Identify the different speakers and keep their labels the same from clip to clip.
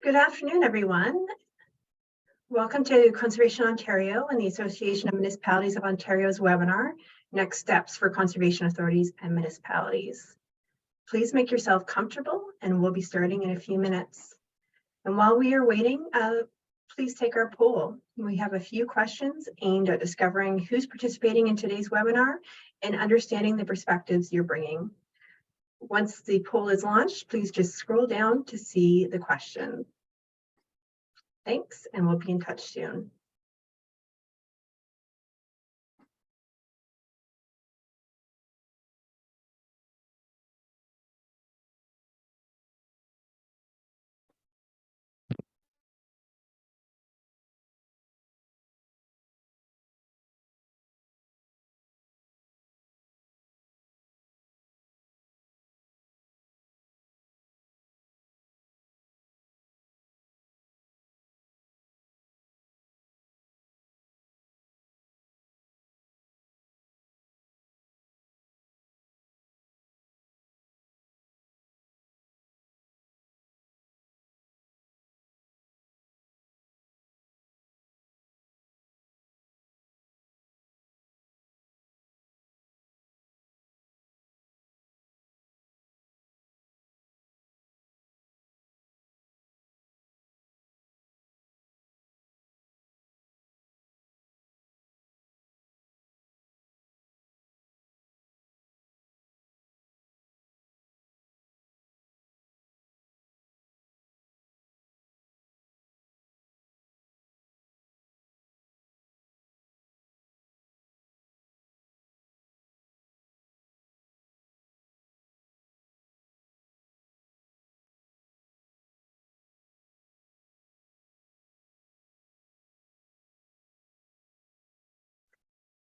Speaker 1: Good afternoon, everyone. Welcome to Conservation Ontario and the Association of Municipalities of Ontario's webinar, Next Steps for Conservation Authorities and Municipalities. Please make yourself comfortable and we'll be starting in a few minutes. And while we are waiting, please take our poll. We have a few questions aimed at discovering who's participating in today's webinar and understanding the perspectives you're bringing. Once the poll is launched, please just scroll down to see the question. Thanks, and we'll be in touch soon.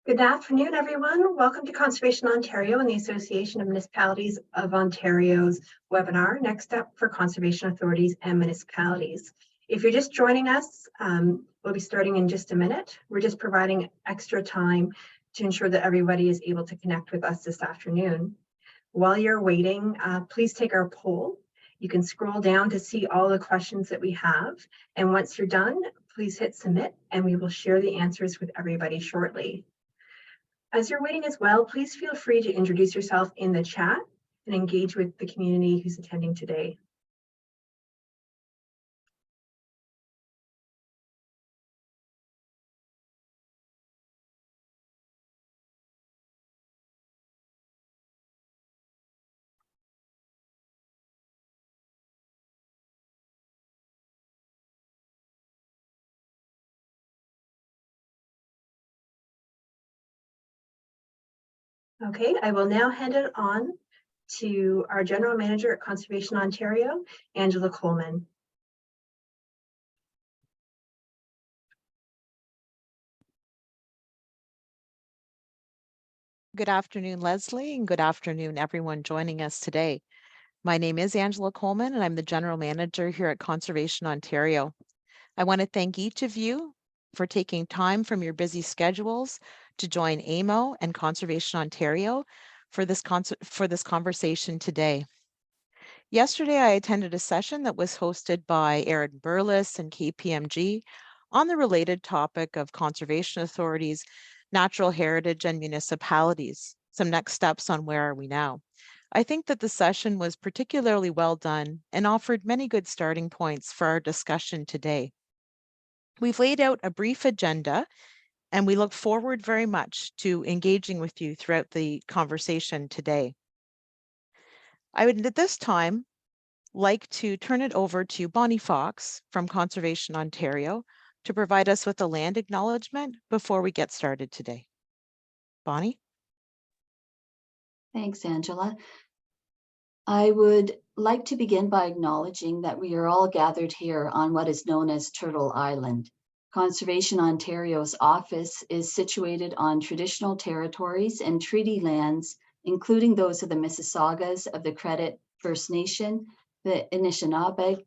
Speaker 1: Good afternoon, everyone. Welcome to Conservation Ontario and the Association of Municipalities of Ontario's webinar, Next Step for Conservation Authorities and Municipalities. If you're just joining us, we'll be starting in just a minute. We're just providing extra time to ensure that everybody is able to connect with us this afternoon. While you're waiting, please take our poll. You can scroll down to see all the questions that we have. And once you're done, please hit submit and we will share the answers with everybody shortly. As you're waiting as well, please feel free to introduce yourself in the chat and engage with the community who's attending today. Okay, I will now hand it on to our General Manager at Conservation Ontario, Angela Coleman.
Speaker 2: Good afternoon, Leslie, and good afternoon, everyone joining us today. My name is Angela Coleman, and I'm the General Manager here at Conservation Ontario. I want to thank each of you for taking time from your busy schedules to join AMO and Conservation Ontario for this conversation today. Yesterday, I attended a session that was hosted by Aaron Burles and KPMG on the related topic of conservation authorities, natural heritage, and municipalities. Some next steps on where are we now. I think that the session was particularly well done and offered many good starting points for our discussion today. We've laid out a brief agenda, and we look forward very much to engaging with you throughout the conversation today. I would at this time like to turn it over to Bonnie Fox from Conservation Ontario to provide us with a land acknowledgement before we get started today. Bonnie?
Speaker 3: Thanks, Angela. I would like to begin by acknowledging that we are all gathered here on what is known as Turtle Island. Conservation Ontario's office is situated on traditional territories and treaty lands, including those of the Mississaugas of the Credit First Nation, the Anishinaabe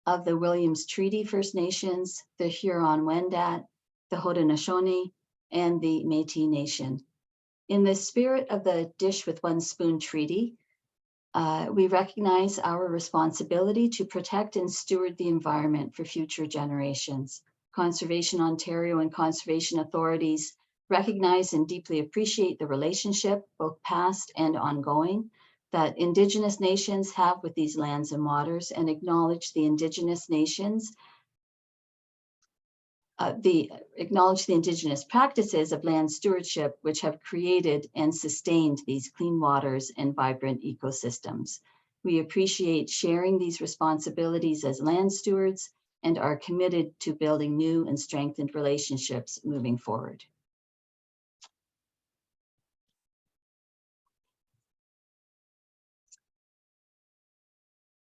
Speaker 3: of the Williams Treaty First Nations, the Huron-Wendat, the Haudenosaunee, and the Métis Nation. In the spirit of the Dish with One Spoon Treaty, We recognize our responsibility to protect and steward the environment for future generations. Conservation Ontario and conservation authorities recognize and deeply appreciate the relationship, both past and ongoing, that Indigenous nations have with these lands and waters, and acknowledge the Indigenous nations, acknowledge the Indigenous practices of land stewardship, which have created and sustained these clean waters and vibrant ecosystems. We appreciate sharing these responsibilities as land stewards and are committed to building new and strengthened relationships moving forward.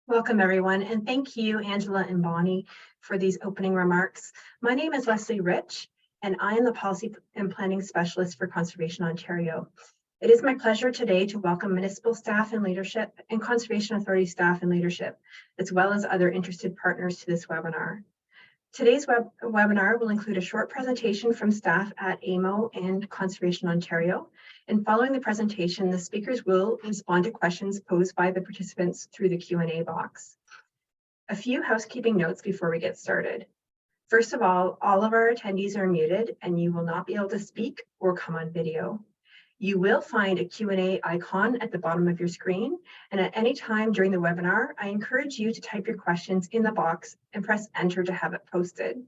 Speaker 1: Welcome, everyone, and thank you, Angela and Bonnie, for these opening remarks. My name is Leslie Rich, and I am the Policy and Planning Specialist for Conservation Ontario. It is my pleasure today to welcome municipal staff and leadership and Conservation Authority staff and leadership, as well as other interested partners to this webinar. Today's webinar will include a short presentation from staff at AMO and Conservation Ontario. And following the presentation, the speakers will respond to questions posed by the participants through the Q&A box. A few housekeeping notes before we get started. First of all of our attendees are muted and you will not be able to speak or come on video. You will find a Q&A icon at the bottom of your screen, and at any time during the webinar, I encourage you to type your questions in the box and press enter to have it posted.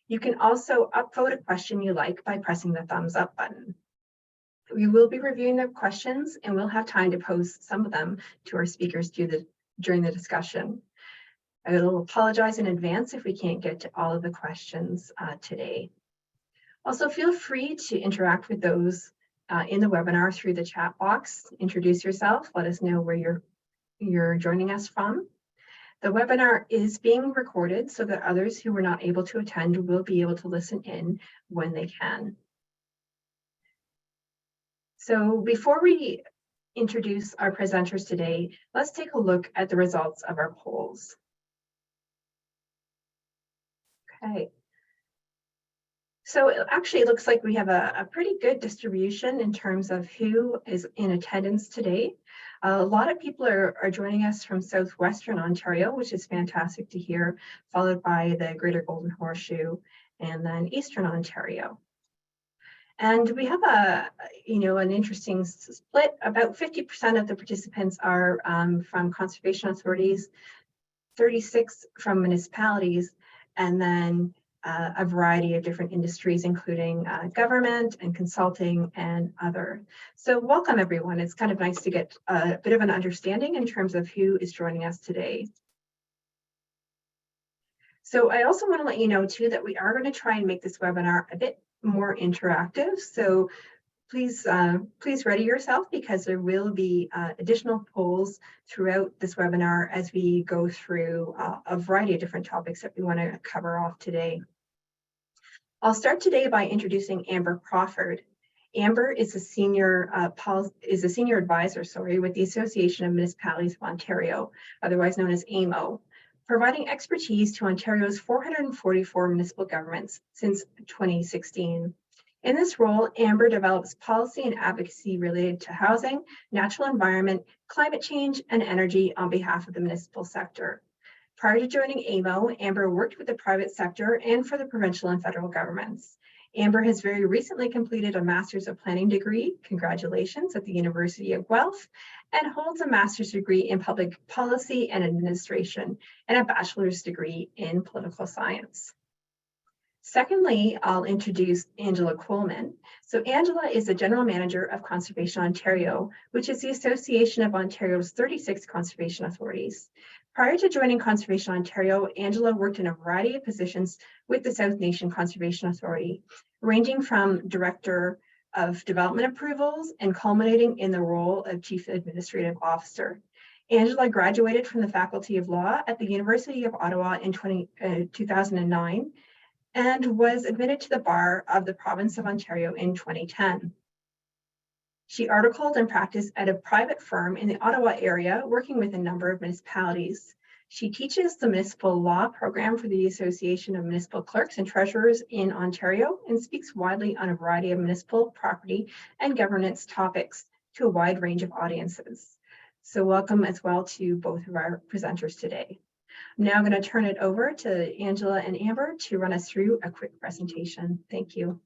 Speaker 1: You can also upvote a question you like by pressing the thumbs up button. We will be reviewing the questions and we'll have time to pose some of them to our speakers during the discussion. I will apologize in advance if we can't get to all of the questions today. Also, feel free to interact with those in the webinar through the chat box. Introduce yourself, let us know where you're joining us from. The webinar is being recorded so that others who were not able to attend will be able to listen in when they can. So before we introduce our presenters today, let's take a look at the results of our polls. Okay. So it actually looks like we have a pretty good distribution in terms of who is in attendance today. A lot of people are joining us from Southwestern Ontario, which is fantastic to hear, followed by the Greater Golden Horseshoe and then Eastern Ontario. And we have an interesting split. About 50% of the participants are from conservation authorities, 36 from municipalities, and then a variety of different industries, including government and consulting and other. So welcome, everyone. It's kind of nice to get a bit of an understanding in terms of who is joining us today. So I also want to let you know, too, that we are going to try and make this webinar a bit more interactive. So please ready yourself, because there will be additional polls throughout this webinar as we go through a variety of different topics that we want to cover off today. I'll start today by introducing Amber Crawford. Amber is a senior advisor, with the Association of Municipalities of Ontario, otherwise known as AMO, providing expertise to Ontario's 444 municipal governments since 2016. In this role, Amber develops policy and advocacy related to housing, natural environment, climate change, and energy on behalf of the municipal sector. Prior to joining AMO, Amber worked with the private sector and for the provincial and federal governments. Amber has very recently completed a Master's of Planning degree, congratulations, at the University of Guelph, and holds a master's degree in public policy and administration and a bachelor's degree in political science. Secondly, I'll introduce Angela Coleman. So Angela is the General Manager of Conservation Ontario, which is the Association of Ontario's 36 conservation authorities. Prior to joining Conservation Ontario, Angela worked in a variety of positions with the South Nation Conservation Authority, ranging from Director of Development Approvals and culminating in the role of Chief Administrative Officer. Angela graduated from the Faculty of Law at the University of Ottawa in 2009 and was admitted to the bar of the province of Ontario in 2010. She articled and practiced at a private firm in the Ottawa area, working with a number of municipalities. She teaches the municipal law program for the Association of Municipal Clerks and Treasurers in Ontario and speaks widely on a variety of municipal property and governance topics to a wide range of audiences. So welcome as well to both of our presenters today. I'm now going to turn it over to Angela and Amber to run us through a quick presentation. Thank you.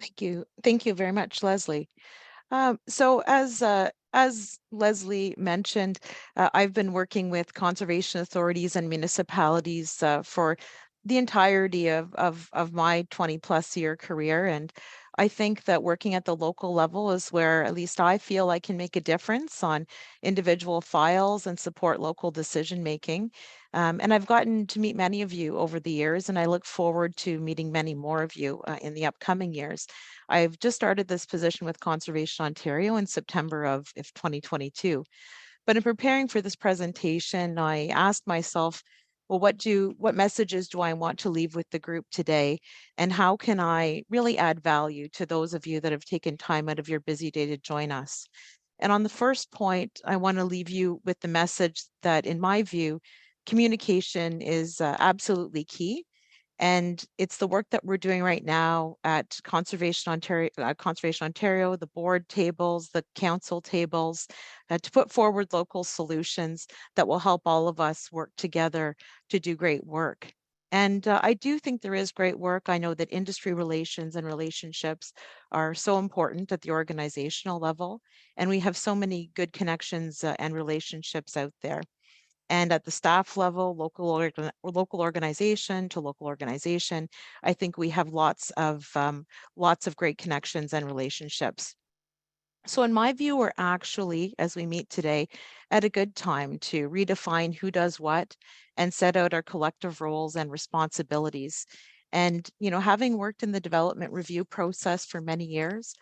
Speaker 2: Thank you. Thank you very much, Leslie. So as Leslie mentioned, I've been working with conservation authorities and municipalities for the entirety of my 20+ year career. And I think that working at the local level is where at least I feel I can make a difference on individual files and support local decision making. And I've gotten to meet many of you over the years, and I look forward to meeting many more of you in the upcoming years. I've just started this position with Conservation Ontario in September of 2022. But in preparing for this presentation, I asked myself, well, what messages do I want to leave with the group today? And how can I really add value to those of you that have taken time out of your busy day to join us? And on the first point, I want to leave you with the message that, in my view, communication is absolutely key. And it's the work that we're doing right now at Conservation Ontario, the board tables, the council tables, to put forward local solutions that will help all of us work together to do great work. And I do think there is great work. I know that industry relations and relationships are so important at the organizational level, and we have so many good connections and relationships out there. And at the staff level, local organization to local organization, I think we have lots of great connections and relationships. So in my view, we're actually, as we meet today, at a good time to redefine who does what and set out our collective roles and responsibilities. And, you know, having worked in the development review process for many years,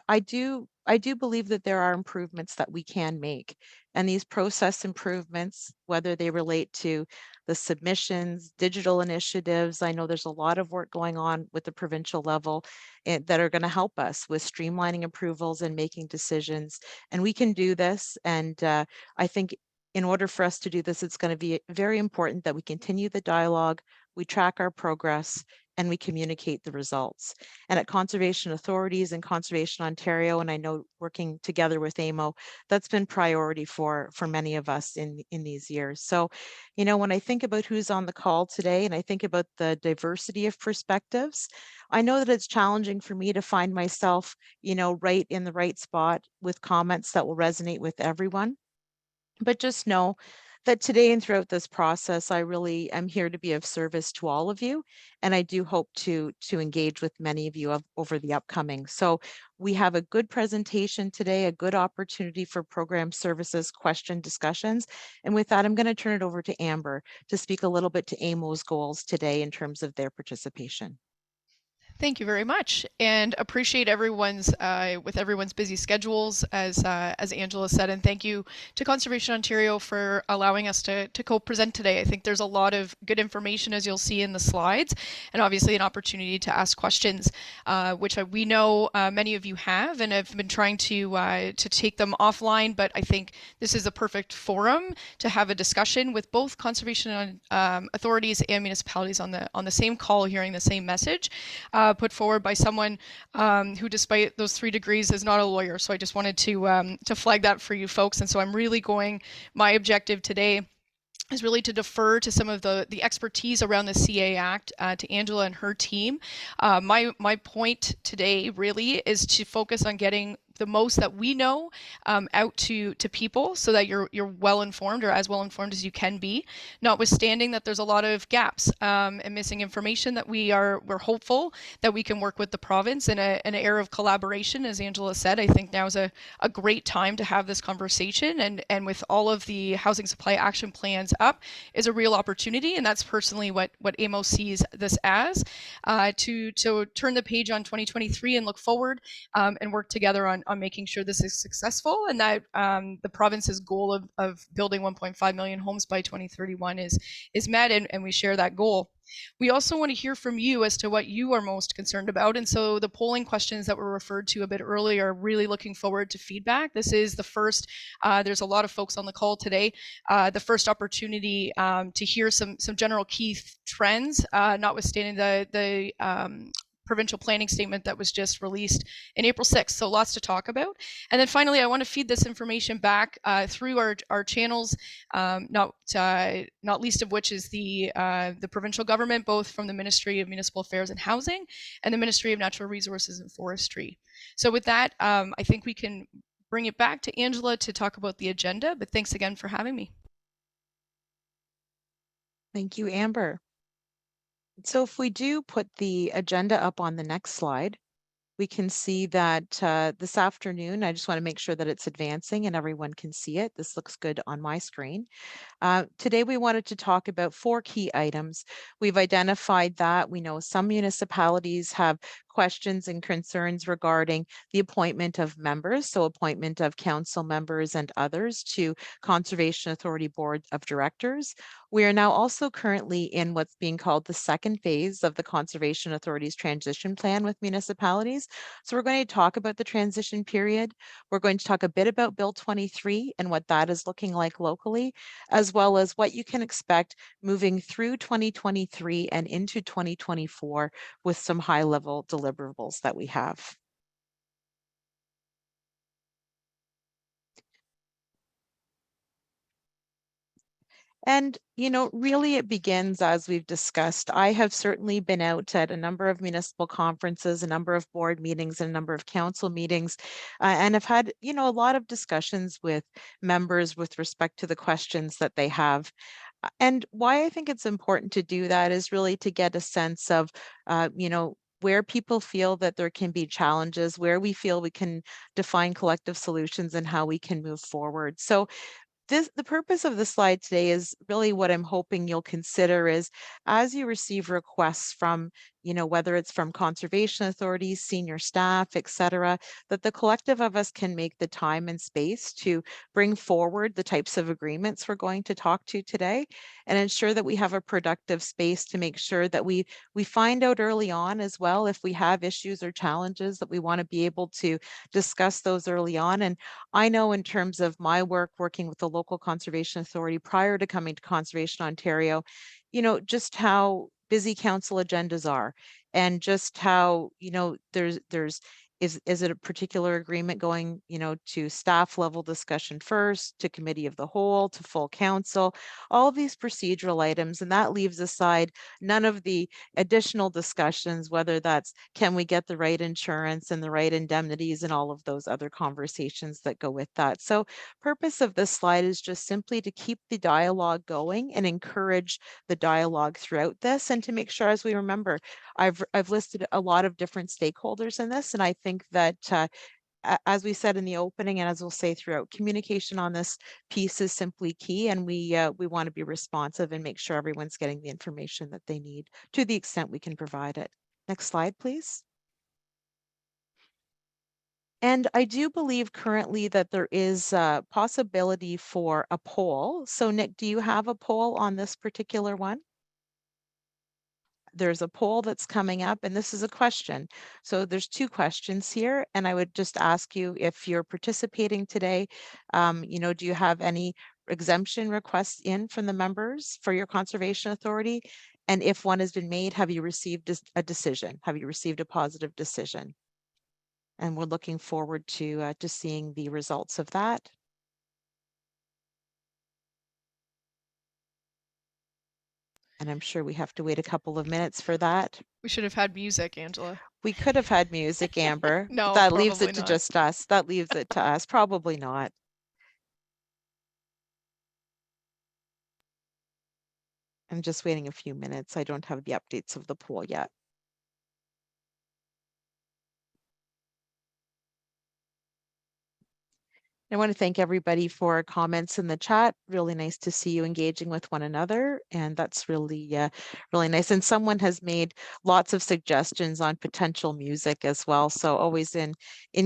Speaker 2: I do believe that there are improvements that we can make. And these process improvements, whether they relate to the submissions, digital initiatives, I know there's a lot of work going on with the provincial level that are going to help us with streamlining approvals and making decisions. And we can do this. And I think in order for us to do this, it's going to be very important that we continue the dialogue, we track our progress, and we communicate the results. And at conservation authorities and Conservation Ontario, and I know working together with AMO, that's been priority for many of us in these years. So, you know, when I think about who's on the call today and I think about the diversity of perspectives, I know that it's challenging for me to find myself, you know, right in the right spot with comments that will resonate with everyone. But just know that today and throughout this process, I really am here to be of service to all of you. And I do hope to engage with many of you over the upcoming. So we have a good presentation today, a good opportunity for program services, question discussions. And with that, I'm going to turn it over to Amber to speak a little bit to AMO's goals today in terms of their participation.
Speaker 4: Thank you very much, and appreciate everyone's busy schedules, as Angela said, and thank you to Conservation Ontario for allowing us to co-present today. I think there's a lot of good information, as you'll see in the slides, and obviously an opportunity to ask questions, which we know many of you have and have been trying to take them offline. But I think this is a perfect forum to have a discussion with both conservation authorities and municipalities on the same call, hearing the same message. Put forward by someone who, despite those 3 degrees, is not a lawyer. So I just wanted to flag that for you folks. And so I'm really my objective today is really to defer to some of the expertise around the CA Act to Angela and her team. My point today really is to focus on getting the most that we know out to people, so that you're well informed, or as well informed as you can be, notwithstanding that there's a lot of gaps and missing information that we're hopeful that we can work with the province in an era of collaboration. As Angela said, I think now is a great time to have this conversation, and with all of the housing supply action plans up is a real opportunity. And that's personally what AMO sees this as, to turn the page on 2023 and look forward and work together on making sure this is successful, and that the province's goal of building 1.5 million homes by 2031 is met, and we share that goal. We also want to hear from you as to what you are most concerned about. And so the polling questions that were referred to a bit earlier, really looking forward to feedback. This is the first, there's a lot of folks on the call today, the first opportunity to hear some general key trends, notwithstanding the provincial planning statement that was just released in April 6th. So lots to talk about. And then finally, I want to feed this information back through our channels, not least of which is the provincial government, both from the Ministry of Municipal Affairs and Housing and the Ministry of Natural Resources and Forestry. So with that, I think we can bring it back to Angela to talk about the agenda, but thanks again for having me.
Speaker 2: Thank you, Amber. So if we do put the agenda up on the next slide, we can see that this afternoon, I just want to make sure that it's advancing and everyone can see it. This looks good on my screen. Today, we wanted to talk about 4 key items. We've identified that we know some municipalities have questions and concerns regarding the appointment of members, so appointment of council members and others to Conservation Authority Board of Directors. We are now also currently in what's being called the second phase of the Conservation Authority's transition plan with municipalities. So we're going to talk about the transition period. We're going to talk a bit about Bill 23 and what that is looking like locally, as well as what you can expect moving through 2023 and into 2024 with some high-level deliverables that we have. And, you know, really it begins as we've discussed. I have certainly been out at a number of municipal conferences, a number of board meetings, and a number of council meetings, and have had, you know, a lot of discussions with members with respect to the questions that they have. And why I think it's important to do that is really to get a sense of, you know, where people feel that there can be challenges, where we feel we can define collective solutions, and how we can move forward. So the purpose of the slide today is really what I'm hoping you'll consider is as you receive requests from, you know, whether it's from conservation authorities, senior staff, et cetera, that the collective of us can make the time and space to bring forward the types of agreements we're going to talk to today and ensure that we have a productive space to make sure that we find out early on as well if we have issues or challenges, that we want to be able to discuss those early on. And I know in terms of my work working with the local conservation authority prior to coming to Conservation Ontario, you know, just how busy council agendas are and just how, you know, is it a particular agreement going, you know, to staff level discussion first, to committee of the whole, to full council, all of these procedural items. And that leaves aside none of the additional discussions, whether that's can we get the right insurance and the right indemnities and all of those other conversations that go with that. So purpose of this slide is just simply to keep the dialogue going and encourage the dialogue throughout this, and to make sure, as we remember, I've listed a lot of different stakeholders in this, and I think that as we said in the opening, and as we'll say throughout, communication on this piece is simply key, and we want to be responsive and make sure everyone's getting the information that they need to the extent we can provide it. Next slide, please. And I do believe currently that there is a possibility for a poll. So Nick, do you have a poll on this particular one? There's a poll that's coming up, and this is a question. So there's 2 questions here, and I would just ask you, if you're participating today, you know, do you have any exemption requests in from the members for your conservation authority? And if one has been made, have you received a decision? Have you received a positive decision? And we're looking forward to seeing the results of that. And I'm sure we have to wait a couple of minutes for that.
Speaker 4: We should have had music, Angela.
Speaker 2: We could have had music, Amber.
Speaker 4: No,
Speaker 2: that leaves it
Speaker 4: probably
Speaker 2: to
Speaker 4: not.
Speaker 2: just us. That leaves it to us. Probably not. I'm just waiting a few minutes. I don't have the updates of the poll yet. I want to thank everybody for comments in the chat. Really nice to see you engaging with one another, and that's really, really nice. And someone has made lots of suggestions on potential music as well. So always in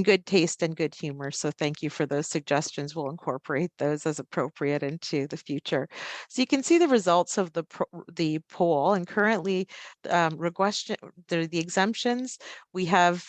Speaker 2: good taste and good humor. So thank you for those suggestions. We'll incorporate those as appropriate into the future. So you can see the results of the poll, and currently the exemptions. We have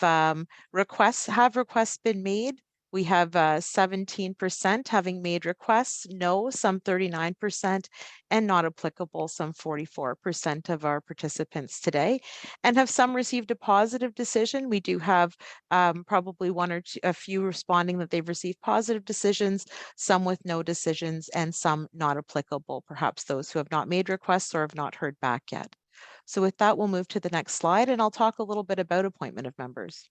Speaker 2: requests been made We have 17% having made requests, no, some 39%, and not applicable, some 44% of our participants today. And have some received a positive decision? We do have probably one or two, a few responding that they've received positive decisions, some with no decisions, and some not applicable, perhaps those who have not made requests or have not heard back yet. So with that, we'll move to the next slide, and I'll talk a little bit about appointment of members.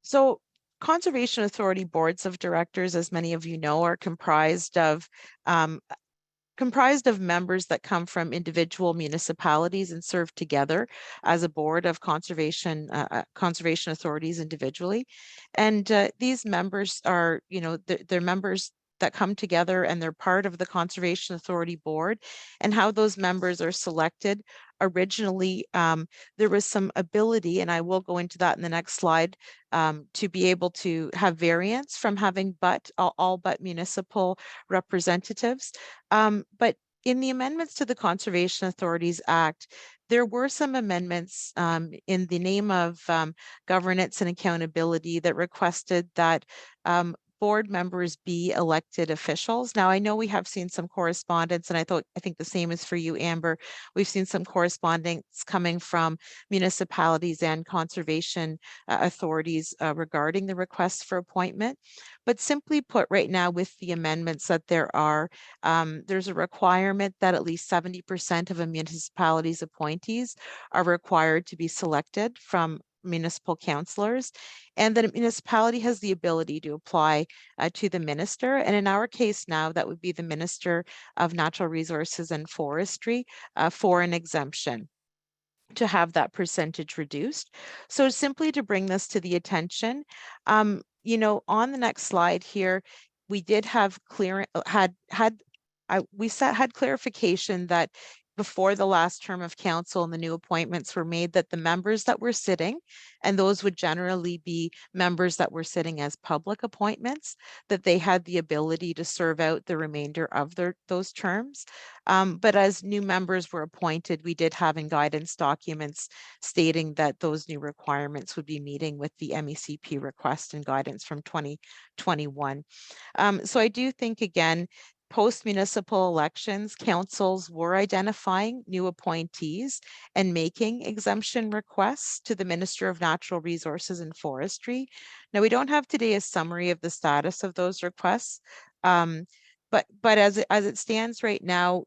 Speaker 2: So Conservation Authority boards of directors, as many of you know, are comprised of members that come from individual municipalities and serve together as a board of conservation authorities individually. And these members are, they're members that come together and they're part of the Conservation Authority board. And how those members are selected, originally there was some ability, and I will go into that in the next slide, to be able to have variance from having all but municipal representatives. But in the amendments to the Conservation Authorities Act, there were some amendments in the name of governance and accountability that requested that board members be elected officials. Now, I know we have seen some correspondence, and I think the same is for you, Amber. We've seen some correspondence coming from municipalities and conservation authorities regarding the requests for appointment. But simply put, right now with the amendments that there are, there's a requirement that at least 70% of a municipality's appointees are required to be selected from municipal councillors, and that a municipality has the ability to apply to the minister. And in our case now, that would be the Minister of Natural Resources and Forestry for an exemption to have that percentage reduced. So simply to bring this to the attention, on the next slide here, we did have had clarification that before the last term of council and the new appointments were made, that the members that were sitting, and those would generally be members that were sitting as public appointments, that they had the ability to serve out the remainder of those terms. But as new members were appointed, we did have in guidance documents stating that those new requirements would be meeting with the MECP request and guidance from 2021. So I do think, again, post-municipal elections, councils were identifying new appointees and making exemption requests to the Minister of Natural Resources and Forestry. Now, we don't have today a summary of the status of those requests, but as it stands right now,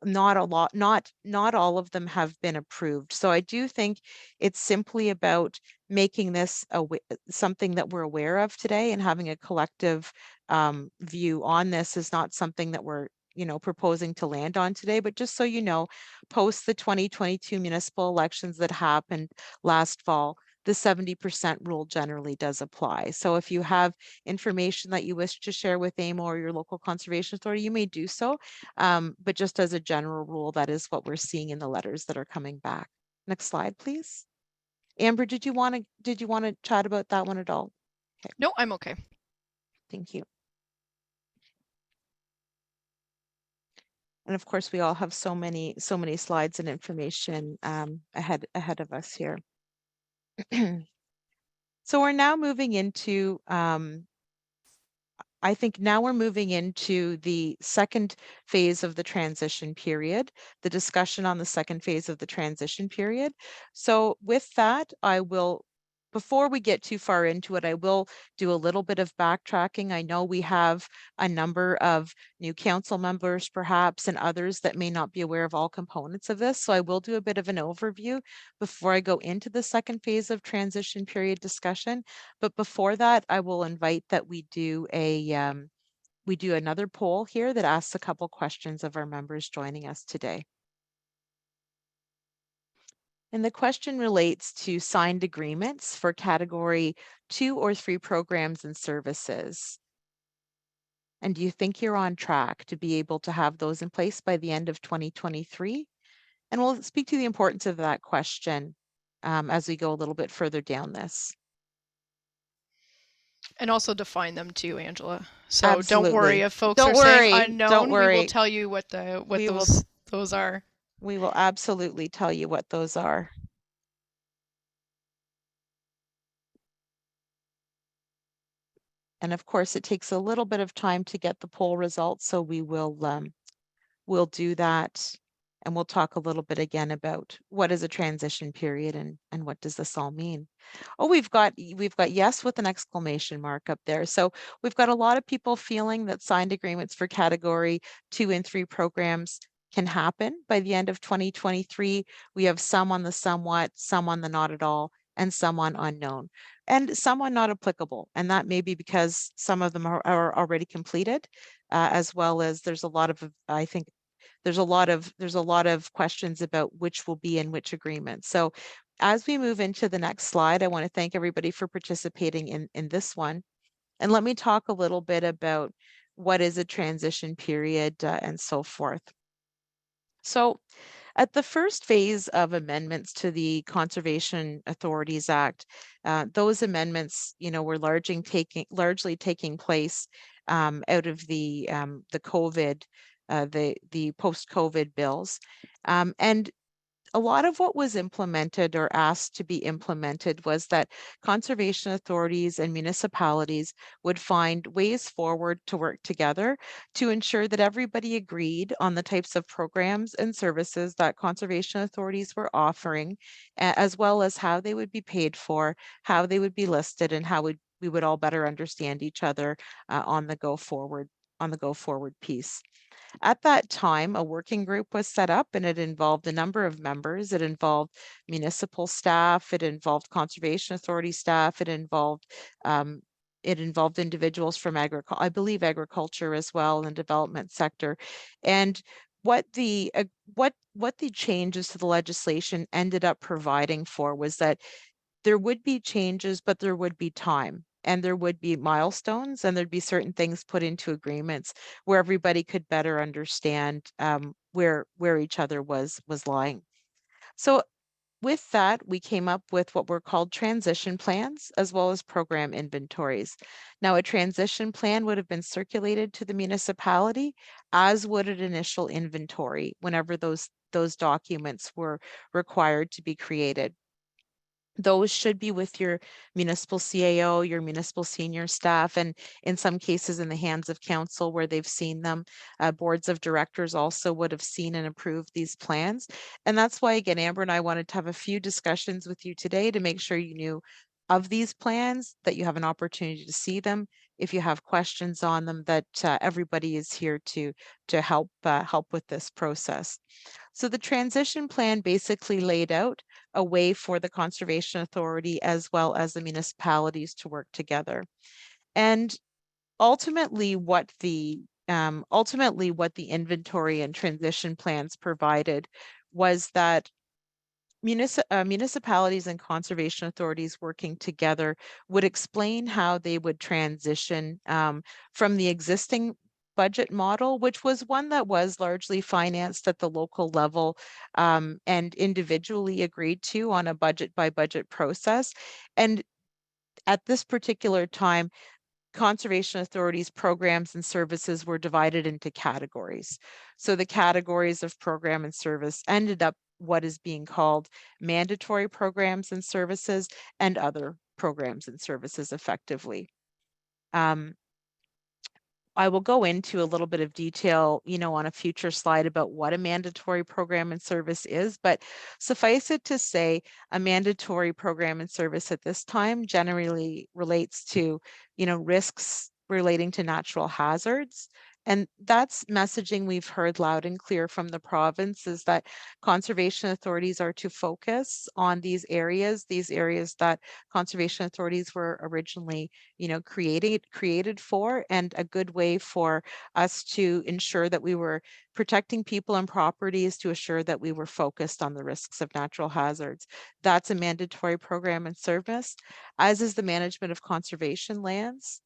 Speaker 2: not all of them have been approved. So I do think it's simply about making this something that we're aware of today, and having a collective view on this is not something that we're proposing to land on today. But just so you know, post the 2022 municipal elections that happened last fall, the 70% rule generally does apply. So if you have information that you wish to share with AMO or your local conservation authority, you may do so. But just as a general rule, that is what we're seeing in the letters that are coming back. Next slide, please. Amber, did you want to chat about that one at all?
Speaker 4: Okay. No, I'm okay.
Speaker 2: Thank you. And of course, we all have so many slides and information ahead of us here. So we're now moving into I think now we're moving into the second phase of the transition period, the discussion on the second phase of the transition period. So with that, before we get too far into it, I will do a little bit of backtracking. I know we have a number of new council members, perhaps, and others that may not be aware of all components of this. So I will do a bit of an overview before I go into the second phase of transition period discussion. But before that, I will invite that we do another poll here that asks a couple questions of our members joining us today. And the question relates to signed agreements for category 2 or 3 programs and services. And do you think you're on track to be able to have those in place by the end of 2023? And we'll speak to the importance of that question as we go a little bit further down this.
Speaker 4: And also define them too, Angela. So
Speaker 2: Absolutely.
Speaker 4: Don't worry if folks are saying unknown.
Speaker 2: Don't worry.
Speaker 4: We will tell you what those are.
Speaker 2: We will absolutely tell you what those are. And of course, it takes a little bit of time to get the poll results, so we'll do that. And we'll talk a little bit again about what is a transition period and what does this all mean. Oh, we've got yes with an exclamation mark up there. So we've got a lot of people feeling that signed agreements for category 2 and 3 programs can happen by the end of 2023. We have some on the somewhat, some on the not at all, and some on unknown, and some on not applicable. And that may be because some of them are already completed, as well as there's a lot of, I think, there's a lot of questions about which will be in which agreement. So as we move into the next slide, I want to thank everybody for participating in this one. And let me talk a little bit about what is a transition period and so forth. So at the first phase of amendments to the Conservation Authorities Act, those amendments, were largely taking place out of the COVID, the post-COVID bills, and a lot of what was implemented or asked to be implemented was that conservation authorities and municipalities would find ways forward to work together to ensure that everybody agreed on the types of programs and services that conservation authorities were offering, as well as how they would be paid for, how they would be listed, and how we would all better understand each other on the go forward piece. At that time, a working group was set up and it involved a number of members. It involved municipal staff, it involved conservation authority staff, it involved individuals from agriculture as well, and development sector. And what the changes to the legislation ended up providing for was that there would be changes, but there would be time and there would be milestones and there'd be certain things put into agreements where everybody could better understand where each other was lying. So with that, we came up with what were called transition plans as well as program inventories. Now, a transition plan would have been circulated to the municipality, as would an initial inventory whenever those documents were required to be created. Those should be with your municipal CAO, your municipal senior staff, and in some cases in the hands of council where they've seen them. Boards of directors also would have seen and approved these plans. And that's why, again, Amber and I wanted to have a few discussions with you today to make sure you knew of these plans, that you have an opportunity to see them. If you have questions on them, that everybody is here to help with this process. So the transition plan basically laid out a way for the Conservation Authority as well as the municipalities to work together. And ultimately what the inventory and transition plans provided was that municipalities and conservation authorities working together would explain how they would transition from the existing budget model, which was one that was largely financed at the local level and individually agreed to on a budget by budget process. And at this particular time, conservation authorities' programs and services were divided into categories. So the categories of program and service ended up what is being called mandatory programs and services and other programs and services effectively. I will go into a little bit of detail, on a future slide about what a mandatory program and service is, but suffice it to say, a mandatory program and service at this time generally relates to, risks relating to natural hazards. And that's messaging we've heard loud and clear from the province, is that conservation authorities are to focus on these areas that conservation authorities were originally, created for, and a good way for us to ensure that we were protecting people and properties, to assure that we were focused on the risks of natural hazards. That's a mandatory program and service, as is the management of conservation lands.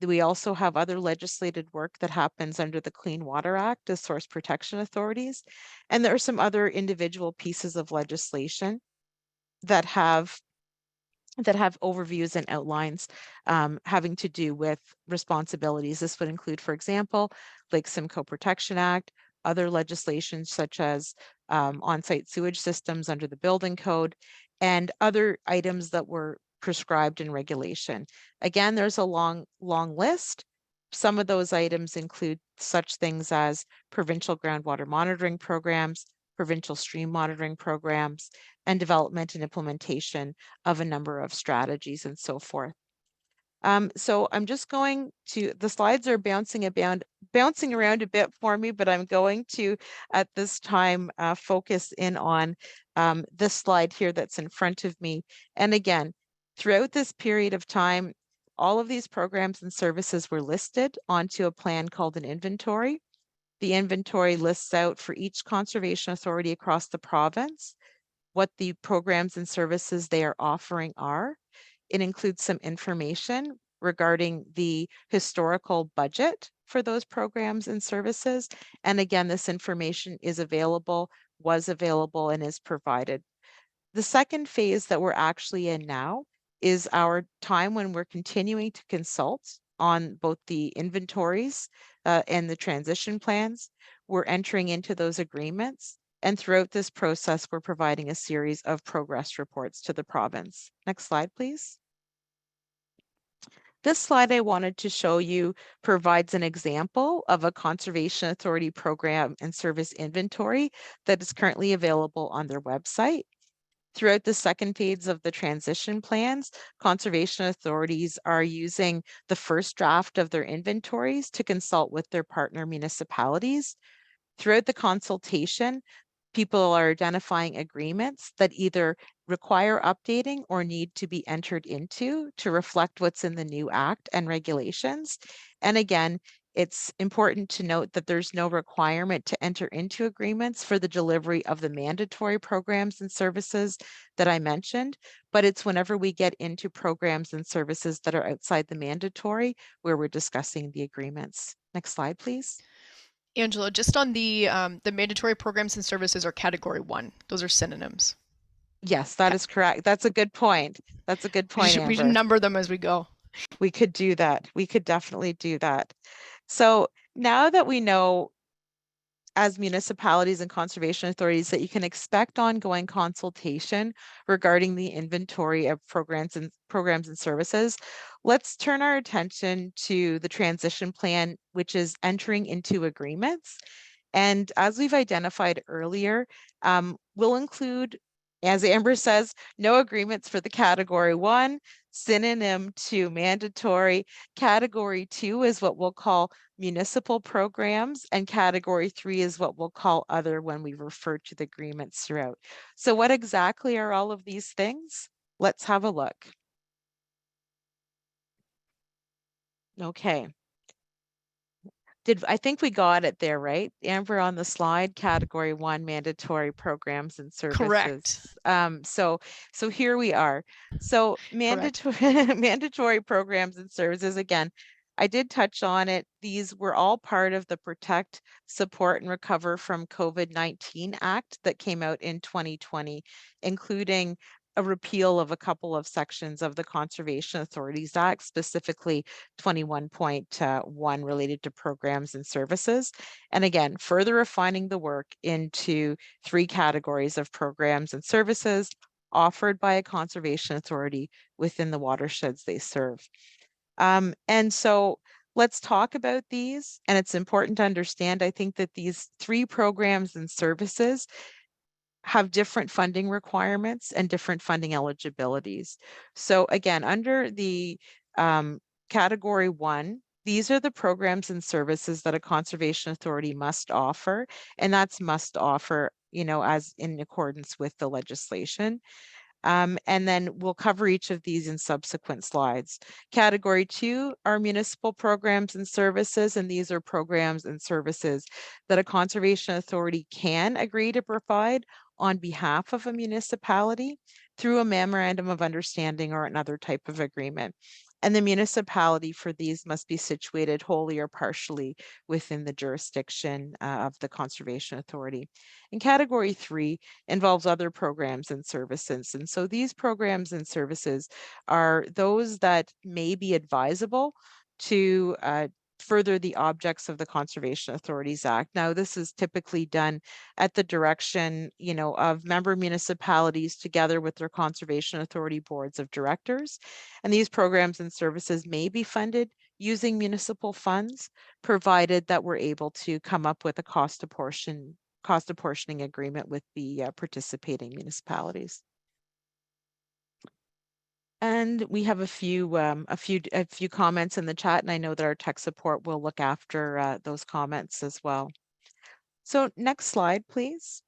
Speaker 2: We also have other legislated work that happens under the Clean Water Act as source protection authorities. And there are some other individual pieces of legislation that have overviews and outlines having to do with responsibilities. This would include, for example, Lake Simcoe Protection Act, other legislation such as on-site sewage systems under the building code, and other items that were prescribed in regulation. Again, there's a long list. Some of those items include such things as provincial groundwater monitoring programs, provincial stream monitoring programs, and development and implementation of a number of strategies and so forth. So I'm just going to, the slides are bouncing around a bit for me, but I'm going to, at this time, focus in on this slide here that's in front of me. And again, throughout this period of time, all of these programs and services were listed onto a plan called an inventory. The inventory lists out for each conservation authority across the province what the programs and services they are offering are. It includes some information regarding the historical budget for those programs and services. And again, this information is available, was available, and is provided. The second phase that we're actually in now is our time when we're continuing to consult on both the inventories and the transition plans. We're entering into those agreements. And throughout this process, we're providing a series of progress reports to the province. Next slide, please. This slide I wanted to show you provides an example of a Conservation Authority program and service inventory that is currently available on their website. Throughout the second phase of the transition plans, conservation authorities are using the first draft of their inventories to consult with their partner municipalities. Throughout the consultation, people are identifying agreements that either require updating or need to be entered into to reflect what's in the new act and regulations. And again, it's important to note that there's no requirement to enter into agreements for the delivery of the mandatory programs and services that I mentioned, but it's whenever we get into programs and services that are outside the mandatory where we're discussing the agreements. Next slide, please.
Speaker 4: Angela, just on the mandatory programs and services are category 1. Those are synonyms.
Speaker 2: Yes, that is correct. That's a good point. That's a good point, Amber.
Speaker 4: We should number them as we go.
Speaker 2: We could do that. We could definitely do that. So now that we know as municipalities and conservation authorities that you can expect ongoing consultation regarding the inventory of programs and services, let's turn our attention to the transition plan, which is entering into agreements. And as we've identified earlier, we'll include, as Amber says, no agreements for the category 1, synonym to mandatory. Category 2 is what we'll call municipal programs, and category 3 is what we'll call other when we refer to the agreements throughout. So what exactly are all of these things? Let's have a look. Okay. I think we got it there, right? Amber, on the slide, category 1, mandatory programs and services.
Speaker 4: Correct.
Speaker 2: So here we are. So mandatory programs and services, again, I did touch on it. These were all part of the Protect, Support, and Recover from COVID-19 Act that came out in 2020, including a repeal of a couple of sections of the Conservation Authorities Act, specifically 21.1 related to programs and services. And again, further refining the work into 3 categories of programs and services offered by a conservation authority within the watersheds they serve. And so let's talk about these. And it's important to understand, I think, that these 3 programs and services have different funding requirements and different funding eligibilities. So again, under the category 1, these are the programs and services that a conservation authority must offer, and that's must offer, you know, as in accordance with the legislation. And then we'll cover each of these in subsequent slides. Category 2 are municipal programs and services, and these are programs and services that a conservation authority can agree to provide on behalf of a municipality through a memorandum of understanding or another type of agreement. And the municipality for these must be situated wholly or partially within the jurisdiction of the conservation authority. And category 3 involves other programs and services. And so these programs and services are those that may be advisable to further the objects of the Conservation Authorities Act. Now, this is typically done at the direction, of member municipalities together with their Conservation Authority boards of directors. And these programs and services may be funded using municipal funds, provided that we're able to come up with a cost apportioning agreement with the participating municipalities. And we have a few comments in the chat, and I know that our tech support will look after those comments as well. So next slide, please.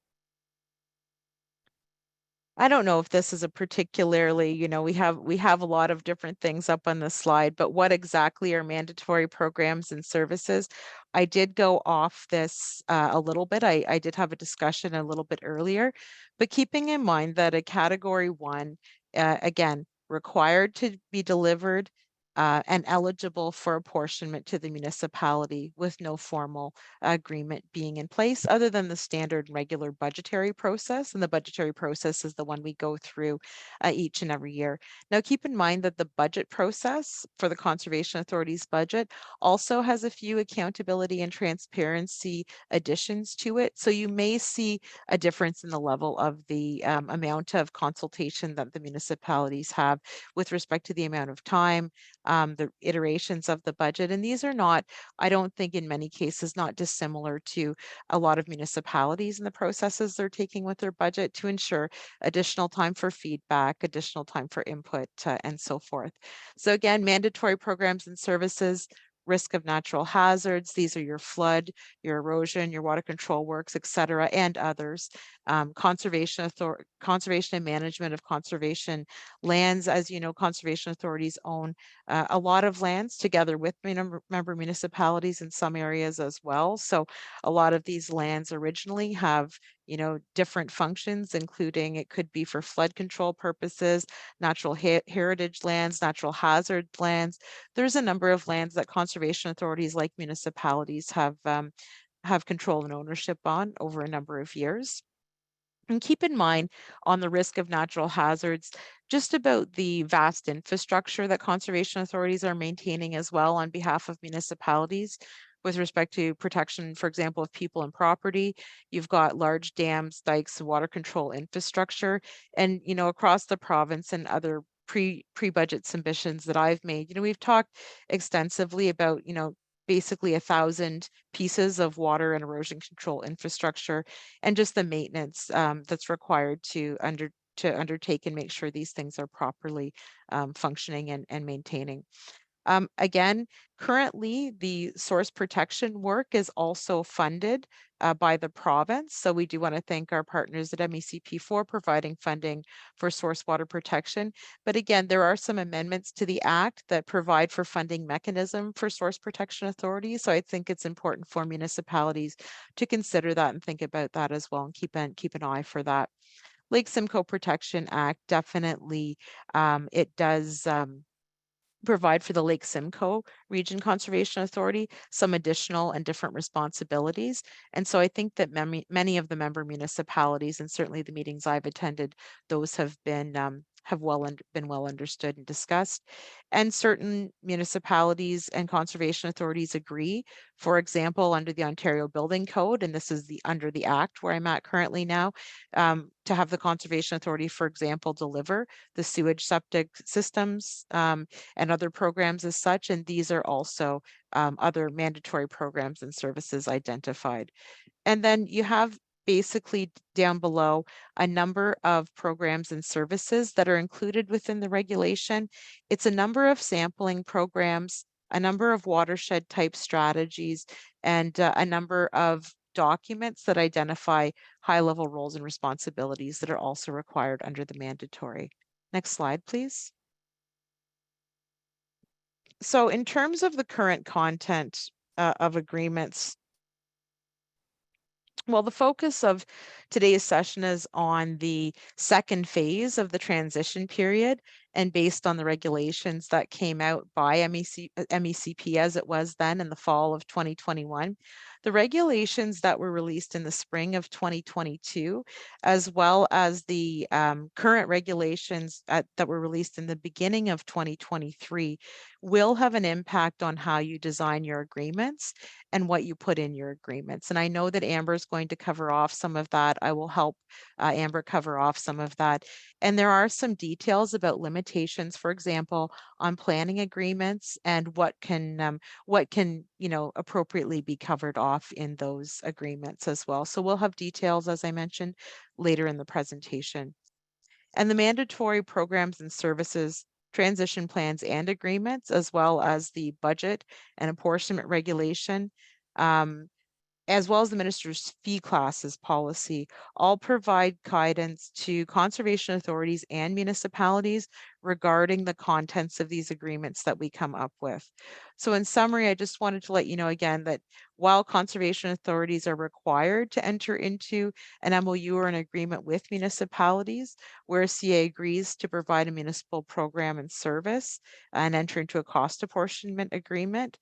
Speaker 2: I don't know if this is a particularly, we have a lot of different things up on the slide, but what exactly are mandatory programs and services? I did go off this a little bit. I did have a discussion a little bit earlier, but keeping in mind that a category 1, again, required to be delivered and eligible for apportionment to the municipality with no formal agreement being in place other than the standard regular budgetary process. And the budgetary process is the one we go through each and every year. Now, keep in mind that the budget process for the Conservation Authority's budget also has a few accountability and transparency additions to it. So you may see a difference in the level of the amount of consultation that the municipalities have with respect to the amount of time, the iterations of the budget. And these are not, I don't think in many cases, not dissimilar to a lot of municipalities and the processes they're taking with their budget to ensure additional time for feedback, additional time for input, and so forth. So again, mandatory programs and services, risk of natural hazards. These are your flood, your erosion, your water control works, etc., and others. Conservation and management of conservation lands. As you know, conservation authorities own a lot of lands together with member municipalities in some areas as well. So a lot of these lands originally have different functions, including it could be for flood control purposes, natural heritage lands, natural hazard lands. There's a number of lands that conservation authorities like municipalities have control and ownership on over a number of years. And keep in mind on the risk of natural hazards, just about the vast infrastructure that conservation authorities are maintaining as well on behalf of municipalities with respect to protection, for example, of people and property. You've got large dams, dikes, water control infrastructure, and across the province and other pre-budget submissions that I've made, we've talked extensively about, basically 1,000 pieces of water and erosion control infrastructure and just the maintenance that's required to undertake and make sure these things are properly functioning and maintaining. Again, currently the source protection work is also funded by the province. So we do want to thank our partners at MECP for providing funding for source water protection. But again, there are some amendments to the Act that provide for funding mechanism for source protection authorities. So I think it's important for municipalities to consider that and think about that as well and keep an eye for that. Lake Simcoe Protection Act, definitely it does provide for the Lake Simcoe Region Conservation Authority some additional and different responsibilities. And so I think that many of the member municipalities, and certainly the meetings I've attended, those have been well understood and discussed. And certain municipalities and conservation authorities agree, for example, under the Ontario Building Code, and this is under the Act where I'm at currently now, to have the Conservation Authority, for example, deliver the sewage septic systems and other programs as such. And these are also other mandatory programs and services identified. And then you have basically down below a number of programs and services that are included within the regulation. It's a number of sampling programs, a number of watershed type strategies, and a number of documents that identify high-level roles and responsibilities that are also required under the mandatory. Next slide, please. So in terms of the current content of agreements, well, the focus of Today's session is on the second phase of the transition period, and based on the regulations that came out by MECP as it was then in the fall of 2021. The regulations that were released in the spring of 2022, as well as the current regulations that were released in the beginning of 2023, will have an impact on how you design your agreements and what you put in your agreements. And I know that Amber is going to cover off some of that. I will help Amber cover off some of that. And there are some details about limitations, for example, on planning agreements and what can appropriately be covered off in those agreements as well. So we'll have details, as I mentioned, later in the presentation. And the mandatory programs and services, transition plans and agreements, as well as the budget and apportionment regulation, as well as the minister's fee classes policy, all provide guidance to conservation authorities and municipalities regarding the contents of these agreements that we come up with. So in summary, I just wanted to let you know again that while conservation authorities are required to enter into an MOU or an agreement with municipalities, where CA agrees to provide a municipal program and service and enter into a cost apportionment agreement,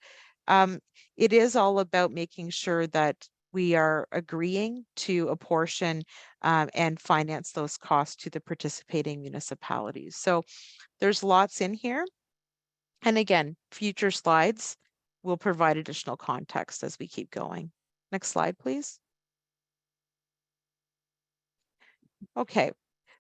Speaker 2: it is all about making sure that we are agreeing to apportion and finance those costs to the participating municipalities. So there's lots in here. And again, future slides will provide additional context as we keep going. Next slide, please. Okay,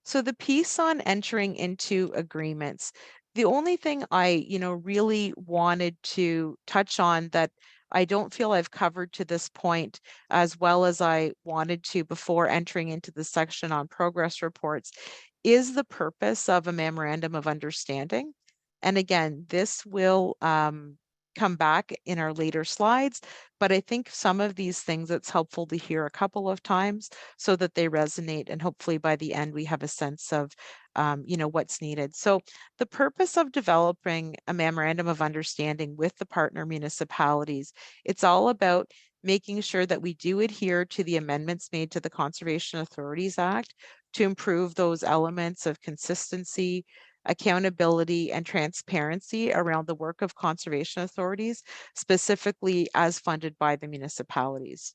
Speaker 2: so the piece on entering into agreements, the only thing I, really wanted to touch on that I don't feel I've covered to this point as well as I wanted to before entering into the section on progress reports is the purpose of a memorandum of understanding. And again, this will come back in our later slides, but I think some of these things it's helpful to hear a couple of times so that they resonate, and hopefully by the end we have a sense of what's needed. So the purpose of developing a memorandum of understanding with the partner municipalities, it's all about making sure that we do adhere to the amendments made to the Conservation Authorities Act to improve those elements of consistency, accountability, and transparency around the work of conservation authorities, specifically as funded by the municipalities.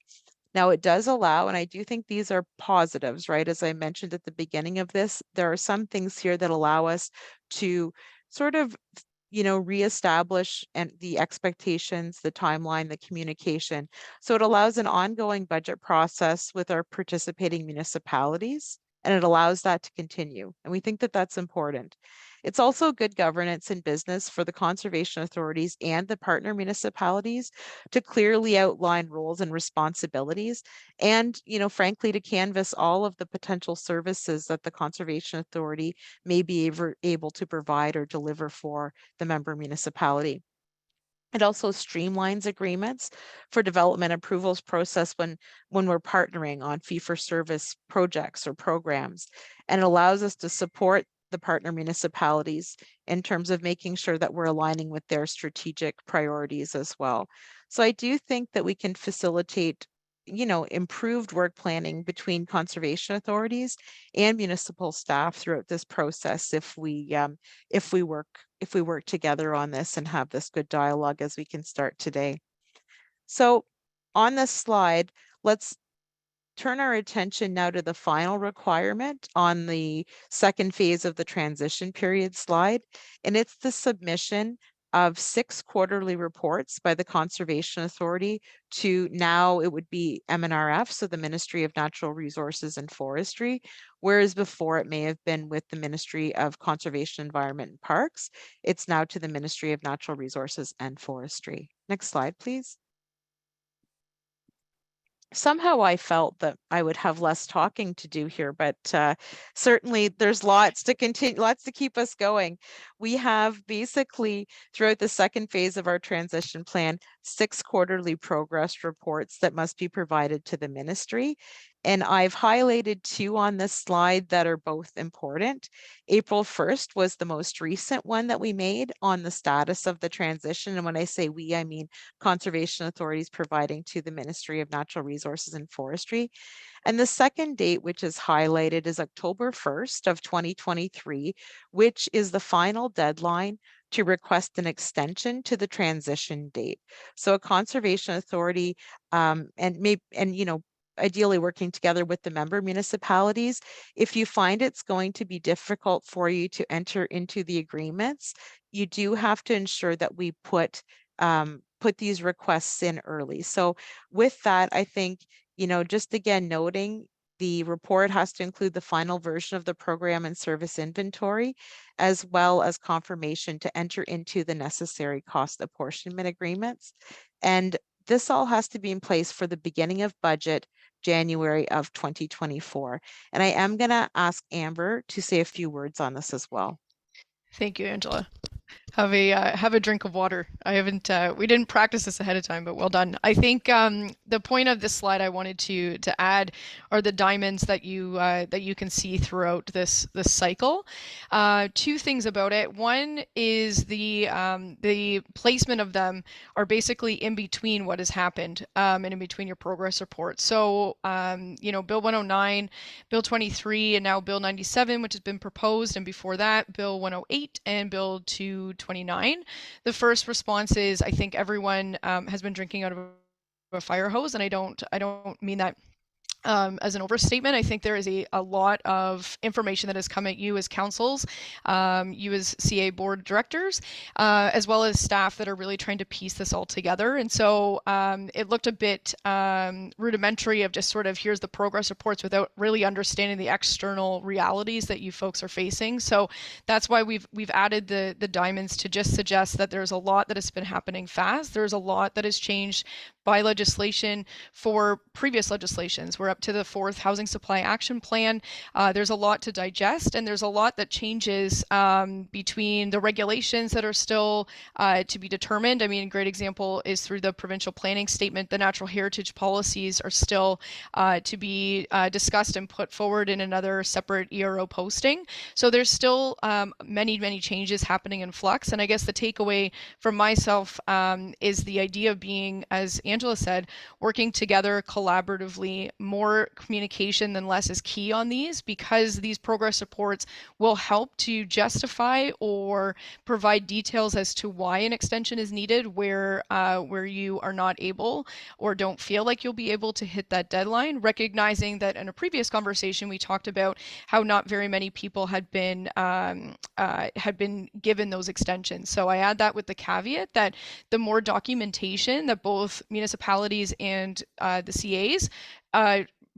Speaker 2: Now, it does allow, and I do think these are positives, right? As I mentioned at the beginning of this, there are some things here that allow us to sort of reestablish and the expectations, the timeline, the communication. So it allows an ongoing budget process with our participating municipalities, and it allows that to continue. And we think that that's important. It's also good governance in business for the conservation authorities and the partner municipalities to clearly outline roles and responsibilities and, frankly, to canvass all of the potential services that the conservation authority may be able to provide or deliver for the member municipality. It also streamlines agreements for development approvals process when we're partnering on fee-for-service projects or programs, and it allows us to support the partner municipalities in terms of making sure that we're aligning with their strategic priorities as well. So I do think that we can facilitate improved work planning between conservation authorities and municipal staff throughout this process if we work together on this and have this good dialogue as we can start today. So on this slide, let's turn our attention now to the final requirement on the second phase of the transition period slide, and it's the submission of 6 quarterly reports by the Conservation Authority to, now it would be MNRF, so the Ministry of Natural Resources and Forestry, whereas before it may have been with the Ministry of Conservation, Environment and Parks. It's now to the Ministry of Natural Resources and Forestry. Next slide, please. Somehow I felt that I would have less talking to do here, but certainly there's lots to keep us going. We have basically throughout the second phase of our transition plan, 6 quarterly progress reports that must be provided to the ministry. And I've highlighted two on this slide that are both important. April 1st was the most recent one that we made on the status of the transition. And when I say we, I mean conservation authorities providing to the Ministry of Natural Resources and Forestry. And the second date, which is highlighted, is October 1st of 2023, which is the final deadline to request an extension to the transition date. So a conservation authority ideally working together with the member municipalities, if you find it's going to be difficult for you to enter into the agreements, you do have to ensure that we put these requests in early. So with that, I think, just again noting the report has to include the final version of the program and service inventory, as well as confirmation to enter into the necessary cost apportionment agreements. And this all has to be in place for the beginning of budget, January of 2024. And I am going to ask Amber to say a few words on this as well.
Speaker 4: Thank you, Angela. Have a drink of water. I haven't we didn't practice this ahead of time, but well done. I think the point of this slide I wanted to add are the diamonds that you can see throughout this cycle. Two things about it. One is the placement of them are basically in between what has happened and in between your progress reports. So Bill 109, Bill 23, and now Bill 97, which has been proposed, and before that Bill 108 and Bill 229. The first response is, I think everyone has been drinking out of a fire hose, and I don't mean that as an overstatement. I think there is a lot of information that has come at you as councils, you as CA board directors, as well as staff that are really trying to piece this all together. And so it looked a bit rudimentary of just sort of here's the progress reports without really understanding the external realities that you folks are facing. So that's why we've added the diamonds to just suggest that there's a lot that has been happening fast. There's a lot that has changed by legislation for previous legislations. We're up to the 4th Housing Supply Action Plan. There's a lot to digest, and there's a lot that changes between the regulations that are still to be determined. I mean, a great example is through the provincial planning statement. The natural heritage policies are still to be discussed and put forward in another separate ERO posting. So there's still many changes happening in flux. And I guess the takeaway from myself is the idea of being, as Angela said, working together collaboratively. More communication than less is key on these, because these progress reports will help to justify or provide details as to why an extension is needed where you are not able or don't feel like you'll be able to hit that deadline, recognizing that in a previous conversation we talked about how not very many people had been given those extensions. So I add that with the caveat that the more documentation that both municipalities and the CAs,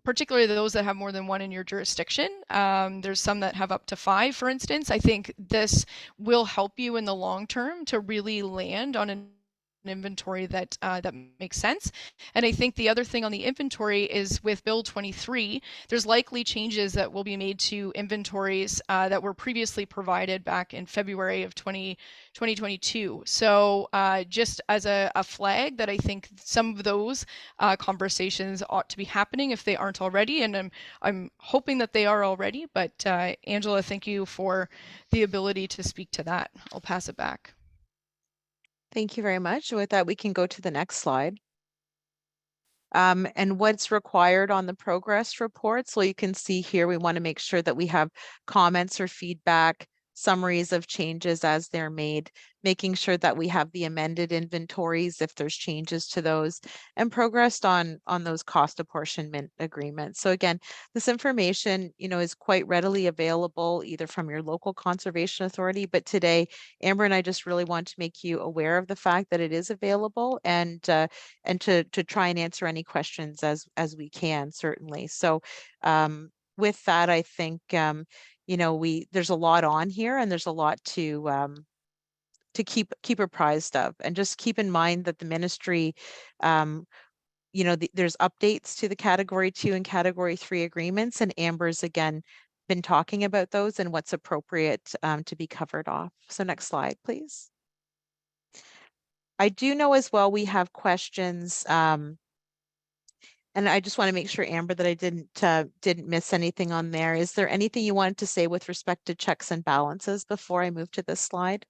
Speaker 4: particularly those that have more than one in your jurisdiction. There's some that have up to 5, for instance. I think this will help you in the long term to really land on an inventory that makes sense. And I think the other thing on the inventory is with Bill 23, there's likely changes that will be made to inventories that were previously provided back in February of 2022. So just as a flag that I think some of those conversations ought to be happening if they aren't already, and I'm hoping that they are already. But Angela, thank you for the ability to speak to that. I'll pass it back.
Speaker 2: Thank you very much. With that, we can go to the next slide. And what's required on the progress reports? Well, you can see here, we want to make sure that we have comments or feedback, summaries of changes as they're made, making sure that we have the amended inventories if there's changes to those, and progressed on those cost apportionment agreements. So again, this information, is quite readily available either from your local conservation authority, but today, Amber and I just really want to make you aware of the fact that it is available, and to try and answer any questions as we can, certainly. So with that, I think there's a lot on here, and there's a lot to keep apprised of. And just keep in mind that the ministry, there's updates to the Category 2 and Category 3 agreements, and Amber's again been talking about those and what's appropriate to be covered off. So next slide, please. I do know as well we have questions And I just want to make sure, Amber, that I didn't miss anything on there. Is there anything you wanted to say with respect to checks and balances before I move to this slide?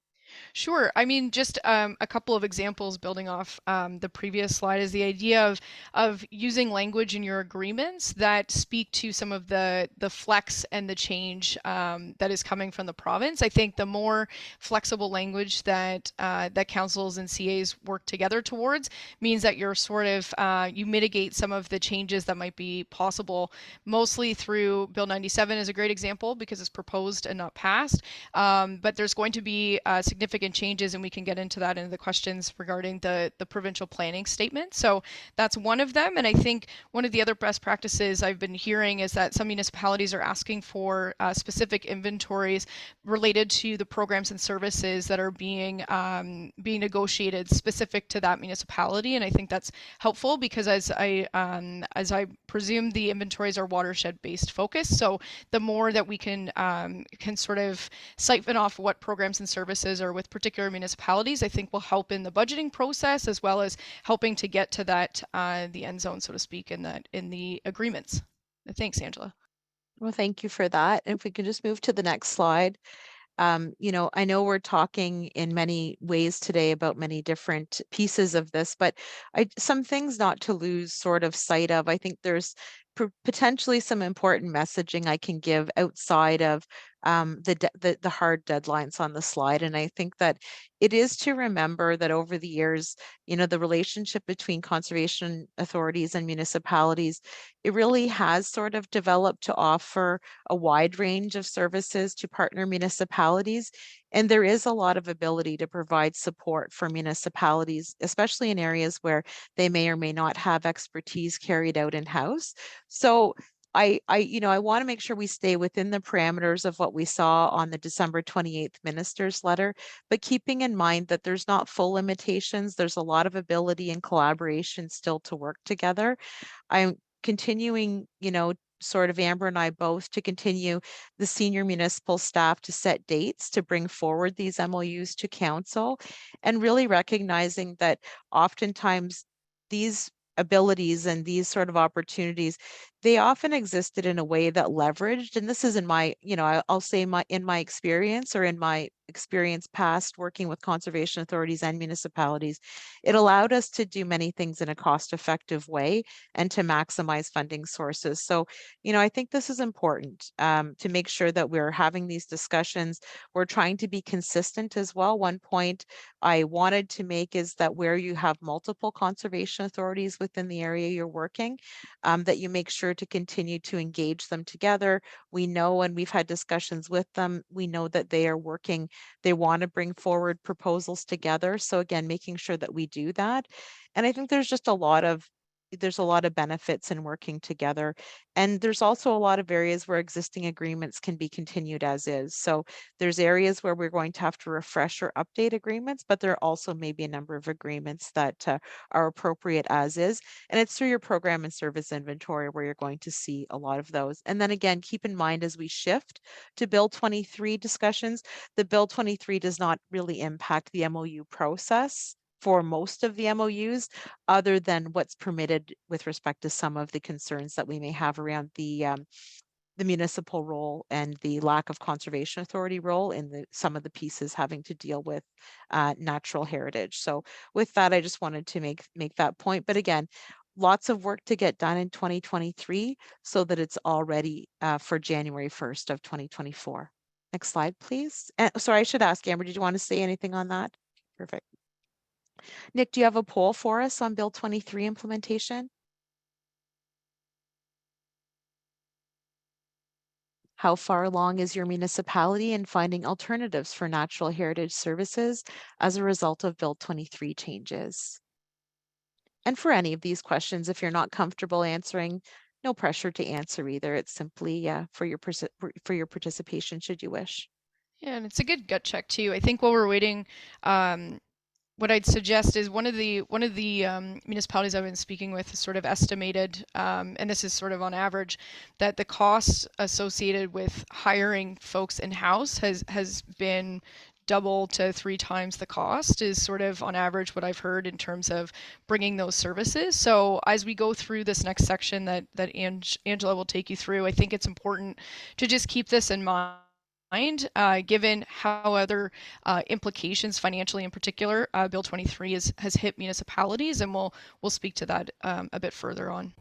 Speaker 4: Sure. I mean, just a couple of examples building off the previous slide is the idea of using language in your agreements that speak to some of the flex and the change that is coming from the province. I think the more flexible language that that councils and CAs work together towards means that you're sort of you mitigate some of the changes that might be possible, mostly through Bill 97 is a great example because it's proposed and not passed. But there's going to be significant changes, and we can get into that in the questions regarding the provincial planning statement. So that's one of them. And I think one of the other best practices I've been hearing is that some municipalities are asking for specific inventories related to the programs and services that are being negotiated specific to that municipality. And I think that's helpful because as I presume the inventories are watershed based focus. So the more that we can sort of siphon off what programs and services are with particular municipalities, I think will help in the budgeting process as well as helping to get to that the end zone, so to speak, in the agreements. Thanks, Angela.
Speaker 2: Well, thank you for that. And if we could just move to the next slide. I know we're talking in many ways today about many different pieces of this, but some things not to lose sort of sight of. I think there's potentially some important messaging I can give outside of the hard deadlines on the slide. And I think that it is to remember that over the years, the relationship between conservation authorities and municipalities, it really has sort of developed to offer a wide range of services to partner municipalities. And there is a lot of ability to provide support for municipalities, especially in areas where they may or may not have expertise carried out in-house. So I want to make sure we stay within the parameters of what we saw on the December 28th minister's letter, but keeping in mind that there's not full limitations. There's a lot of ability and collaboration still to work together. I'm continuing, sort of Amber and I both to continue the senior municipal staff to set dates to bring forward these MOUs to council, and really recognizing that oftentimes these abilities and these sort of opportunities, they often existed in a way that leveraged, and this is in my, I'll say in my experience or in my experience past working with conservation authorities and municipalities, it allowed us to do many things in a cost-effective way and to maximize funding sources. So, I think this is important to make sure that we're having these discussions. We're trying to be consistent as well. One point I wanted to make is that where you have multiple conservation authorities within the area you're working, that you make sure to continue to engage them together. We know, and we've had discussions with them, we know that they are working, they want to bring forward proposals together. So again, making sure that we do that. And I think there's a lot of benefits in working together. And there's also a lot of areas where existing agreements can be continued as is. So there's areas where we're going to have to refresh or update agreements, but there also may be a number of agreements that are appropriate as is. And it's through your program and service inventory where you're going to see a lot of those. And then again, keep in mind as we shift to Bill 23 discussions, the Bill 23 does not really impact the MOU process for most of the MOUs, other than what's permitted with respect to some of the concerns that we may have around the municipal role and the lack of conservation authority role in some of the pieces having to deal with natural heritage. So with that, I just wanted to make that point. But again, lots of work to get done in 2023 so that it's all ready for January 1st of 2024. Next slide, please. Sorry, I should ask, Amber, did you want to say anything on that? Perfect. Nick, do you have a poll for us on Bill 23 implementation? How far along is your municipality in finding alternatives for natural heritage services as a result of Bill 23 changes? And for any of these questions, if you're not comfortable answering, no pressure to answer either. It's simply for your participation should you wish.
Speaker 4: Yeah, and it's a good gut check too. I think while we're waiting, what I'd suggest is one of the municipalities I've been speaking with has sort of estimated, and this is sort of on average, that the costs associated with hiring folks in-house has been double to 3 times the cost is sort of on average what I've heard in terms of bringing those services. So as we go through this next section that Angela will take you through, I think it's important to just keep this in mind. Given how other implications financially in particular, Bill 23 has hit municipalities, and we'll speak to that a bit further on.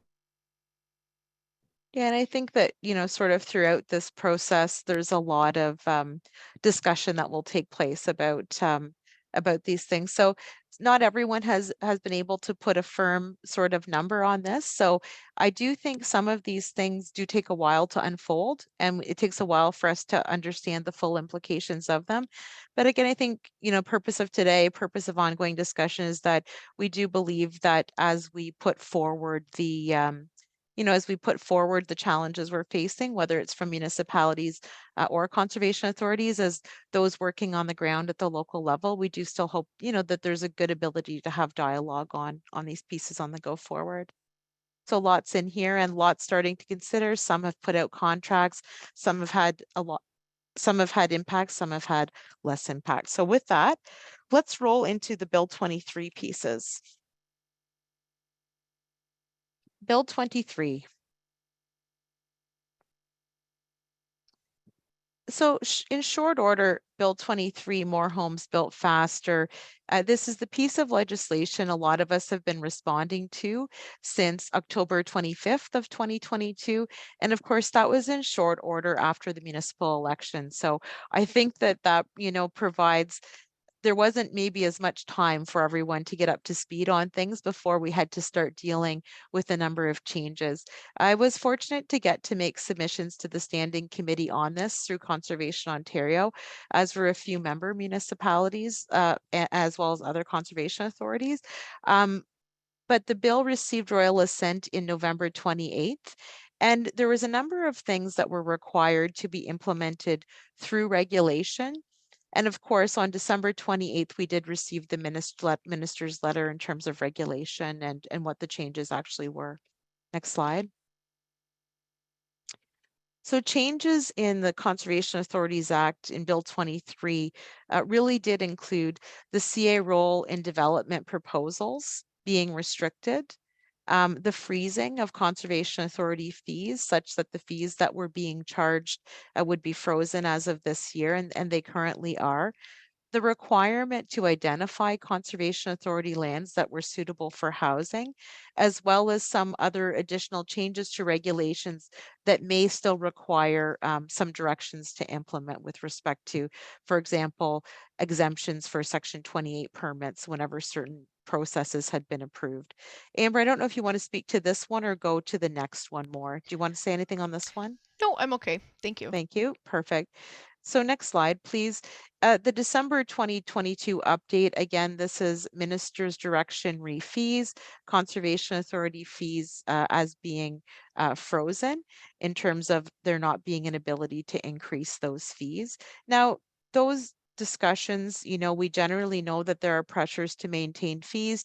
Speaker 2: Yeah, and I think that, sort of throughout this process, there's a lot of discussion that will take place about these things. So not everyone has been able to put a firm sort of number on this. So I do think some of these things do take a while to unfold, and it takes a while for us to understand the full implications of them. But again, I think, purpose of today, purpose of ongoing discussion is that we do believe that as we put forward as we put forward the challenges we're facing, whether it's from municipalities or conservation authorities, as those working on the ground at the local level, we do still hope, that there's a good ability to have dialogue on these pieces on the go forward. So lots in here and lots starting to consider. Some have put out contracts, some have had some have had impact, some have had less impact. So with that, let's roll into the Bill 23 pieces. Bill 23. So in short order, Bill 23, More Homes Built Faster. This is the piece of legislation a lot of us have been responding to since October 25th of 2022. And of course, that was in short order after the municipal election. So I think that provides there wasn't maybe as much time for everyone to get up to speed on things before we had to start dealing with a number of changes. I was fortunate to get to make submissions to the standing committee on this through Conservation Ontario, as were a few member municipalities, as well as other conservation authorities. But the bill received royal assent in November 28th. And there was a number of things that were required to be implemented through regulation. And of course, on December 28th, we did receive the minister's letter in terms of regulation and what the changes actually were. Next slide. So changes in the Conservation Authorities Act in Bill 23 really did include the CA role in development proposals being restricted, the freezing of Conservation Authority fees such that the fees that were being charged would be frozen as of this year, and they currently are. The requirement to identify Conservation Authority lands that were suitable for housing, as well as some other additional changes to regulations that may still require some directions to implement with respect to, for example, exemptions for Section 28 permits whenever certain processes had been approved. Amber, I don't know if you want to speak to this one or go to the next one more. Do you want to say anything on this one?
Speaker 4: No, I'm okay. Thank you.
Speaker 2: Thank you. Perfect. So next slide, please. The December 2022 update, again, this is Minister's Direction fees, Conservation Authority fees as being frozen in terms of there not being an ability to increase those fees. Now, those discussions, we generally know that there are pressures to maintain fees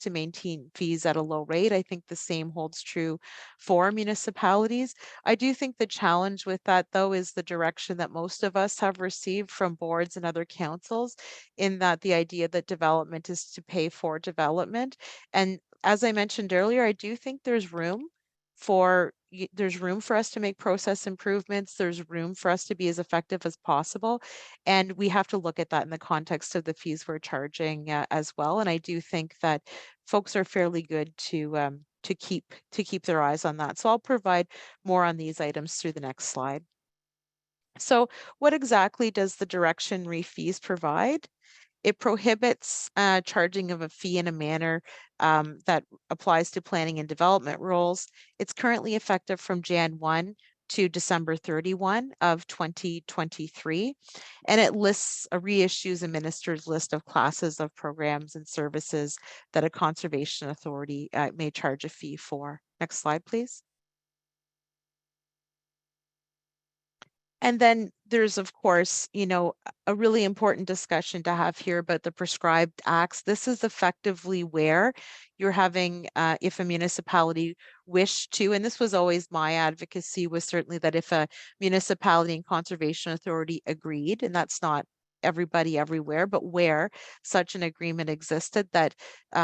Speaker 2: at a low rate. I think the same holds true for municipalities. I do think the challenge with that, though, is the direction that most of us have received from boards and other councils, in that the idea that development is to pay for development. And as I mentioned earlier, I do think there's room for us to make process improvements. There's room for us to be as effective as possible. And we have to look at that in the context of the fees we're charging as well. And I do think that folks are fairly good to keep their eyes on that. So I'll provide more on these items through the next slide. So what exactly does the direction fees provide? It prohibits charging of a fee in a manner that applies to planning and development rules. It's currently effective from Jan 1 to December 31 of 2023. And it reissues a minister's list of classes of programs and services that a conservation authority may charge a fee for. Next slide, please. And then there's, of course, a really important discussion to have here about the prescribed acts. This is effectively where you're having, if a municipality wished to, and this was always my advocacy, was certainly that if a municipality and conservation authority agreed, and that's not everybody everywhere, but where such an agreement existed, that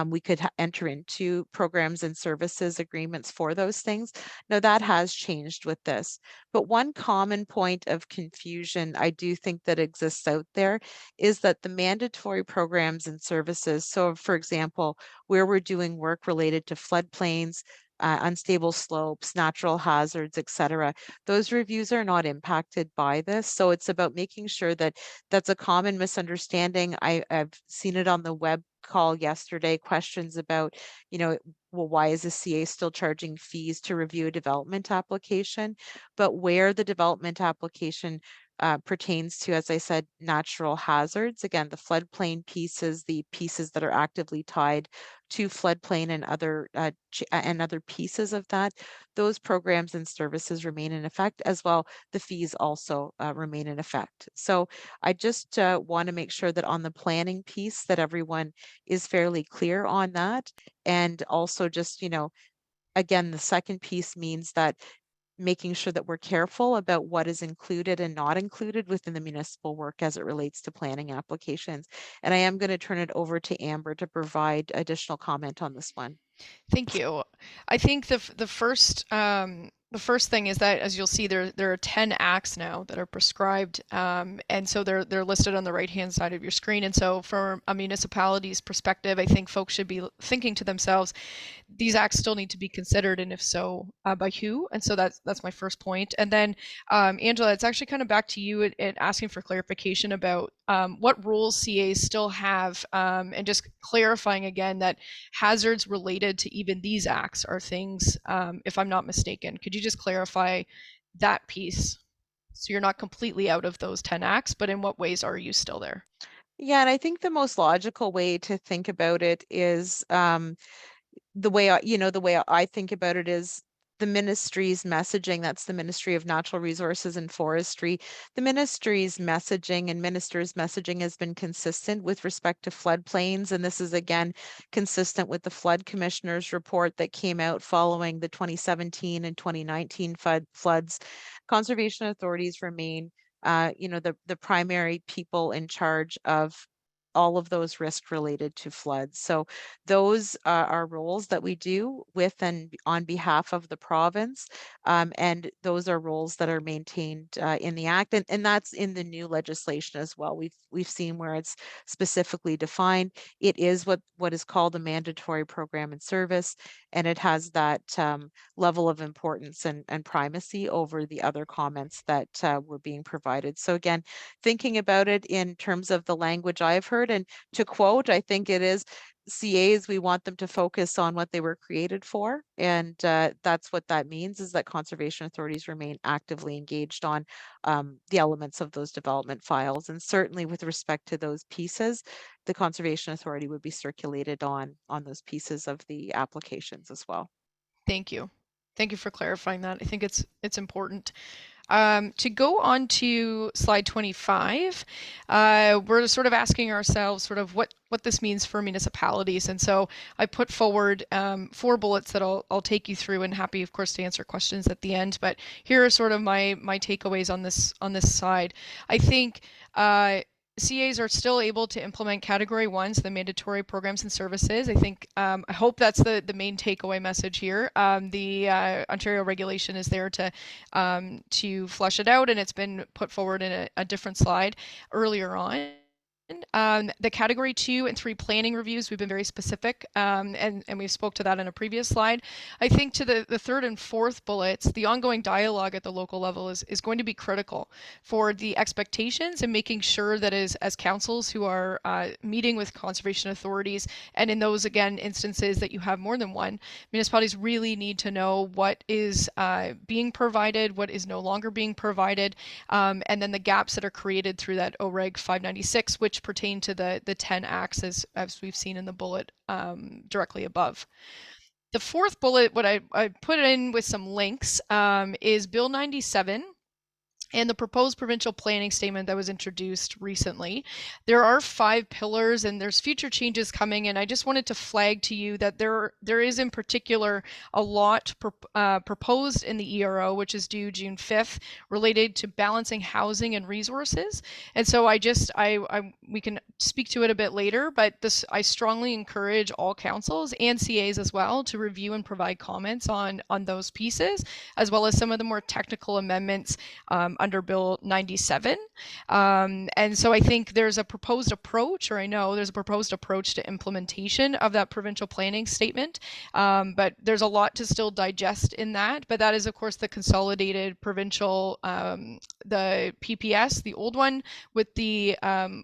Speaker 2: we could enter into programs and services agreements for those things. Now that has changed with this, but one common point of confusion I do think that exists out there is that the mandatory programs and services, so for example, where we're doing work related to floodplains, unstable slopes, natural hazards, etc., those reviews are not impacted by this. So it's about making sure that that's a common misunderstanding. I've seen it on the web call yesterday, questions about, well, why is the CA still charging fees to review a development application? But where the development application pertains to, as I said, natural hazards, again, the floodplain pieces, the pieces that are actively tied to floodplain and other pieces of that, those programs and services remain in effect as well. The fees also remain in effect. So I just want to make sure that on the planning piece that everyone is fairly clear on that. And also just, again, the second piece means that making sure that we're careful about what is included and not included within the municipal work as it relates to planning applications. And I am going to turn it over to Amber to provide additional comment on this one.
Speaker 4: Thank you. I think the first thing is that, as you'll see, there are 10 acts now that are prescribed, and so they're listed on the right-hand side of your screen. And so, from a municipality's perspective, I think folks should be thinking to themselves, these acts still need to be considered, and if so, by who? And so that's my first point. And then, Angela, it's actually kind of back to you at asking for clarification about what rules CAs still have, and just clarifying again that hazards related to even these acts are things, if I'm not mistaken. Could you just clarify that piece? So you're not completely out of those 10 acts, but in what ways are you still there?
Speaker 2: Yeah, and I think the most logical way to think about it is the way I think about it is the ministry's messaging. That's the Ministry of Natural Resources and Forestry. The ministry's messaging and minister's messaging has been consistent with respect to floodplains, and this is again consistent with the flood commissioner's report that came out following the 2017 and 2019 floods. Conservation authorities remain the primary people in charge of all of those risks related to floods. So those are roles that we do with and on behalf of the province. And those are roles that are maintained in the Act. And that's in the new legislation as well. We've seen where it's specifically defined. It is what is called a mandatory program and service, and it has that level of importance and primacy over the other comments that were being provided. So again, thinking about it in terms of the language I've heard, and to quote, I think it is, CAs, we want them to focus on what they were created for. And that's what that means, is that conservation authorities remain actively engaged on the elements of those development files. And certainly with respect to those pieces, the Conservation Authority would be circulated on those pieces of the applications as well.
Speaker 4: Thank you. Thank you for clarifying that. I think it's important. To go on to slide 25, we're sort of asking ourselves sort of what this means for municipalities. And so I put forward 4 bullets that I'll take you through, and happy, of course, to answer questions at the end. But here are sort of my takeaways on this side. I think CAs are still able to implement category 1s, the mandatory programs and services. I think, I hope that's the main takeaway message here. The Ontario regulation is there to flush it out, and it's been put forward in a different slide earlier on. The category 2 and 3 planning reviews, we've been very specific, and we spoke to that in a previous slide. I think to the third and fourth bullets, the ongoing dialogue at the local level is going to be critical for the expectations and making sure that as councils who are meeting with conservation authorities, and in those, again, instances that you have more than one, municipalities really need to know what is being provided, what is no longer being provided, and then the gaps that are created through that OREG 596, which pertain to the 10 acts as we've seen in the bullet directly above. The fourth bullet, what I put in with some links, is Bill 97, and the proposed provincial planning statement that was introduced recently. There are 5 pillars and there's future changes coming, and I just wanted to flag to you that there is in particular a lot proposed in the ERO, which is due June 5th, related to balancing housing and resources. And so we can speak to it a bit later, but I strongly encourage all councils and CAs as well to review and provide comments on those pieces, as well as some of the more technical amendments under Bill 97. And so I think there's a proposed approach, or I know there's a proposed approach to implementation of that provincial planning statement, but there's a lot to still digest in that. But that is, of course, the consolidated provincial, the PPS, the old one, with the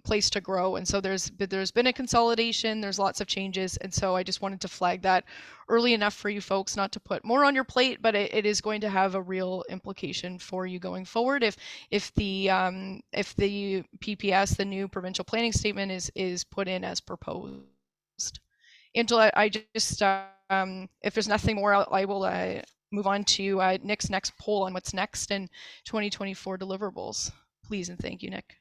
Speaker 4: place to grow. And so there's been a consolidation, there's lots of changes. And so I just wanted to flag that early enough for you folks not to put more on your plate, but it is going to have a real implication for you going forward if the PPS, the new provincial planning statement, is put in as proposed. Angela, I just if there's nothing more, I will move on to Nick's next poll on what's next in 2024 deliverables. Please and thank you, Nick.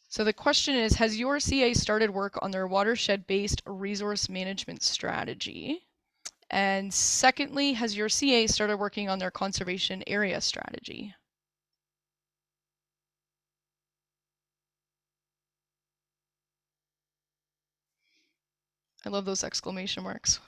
Speaker 4: So the question is, has your CA started work on their watershed-based resource management strategy? And secondly, has your CA started working on their conservation area strategy? I love those exclamation marks.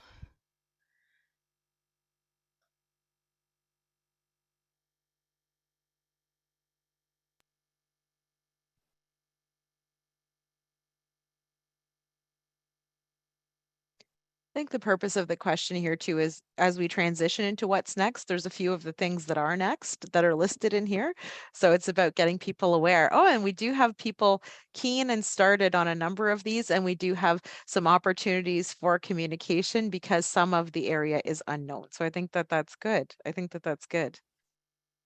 Speaker 2: I think the purpose of the question here too is, as we transition into what's next, there's a few of the things that are next that are listed in here. So it's about getting people aware. Oh, and we do have people keen and started on a number of these, and we do have some opportunities for communication because some of the area is unknown. So I think that that's good. I think that that's good.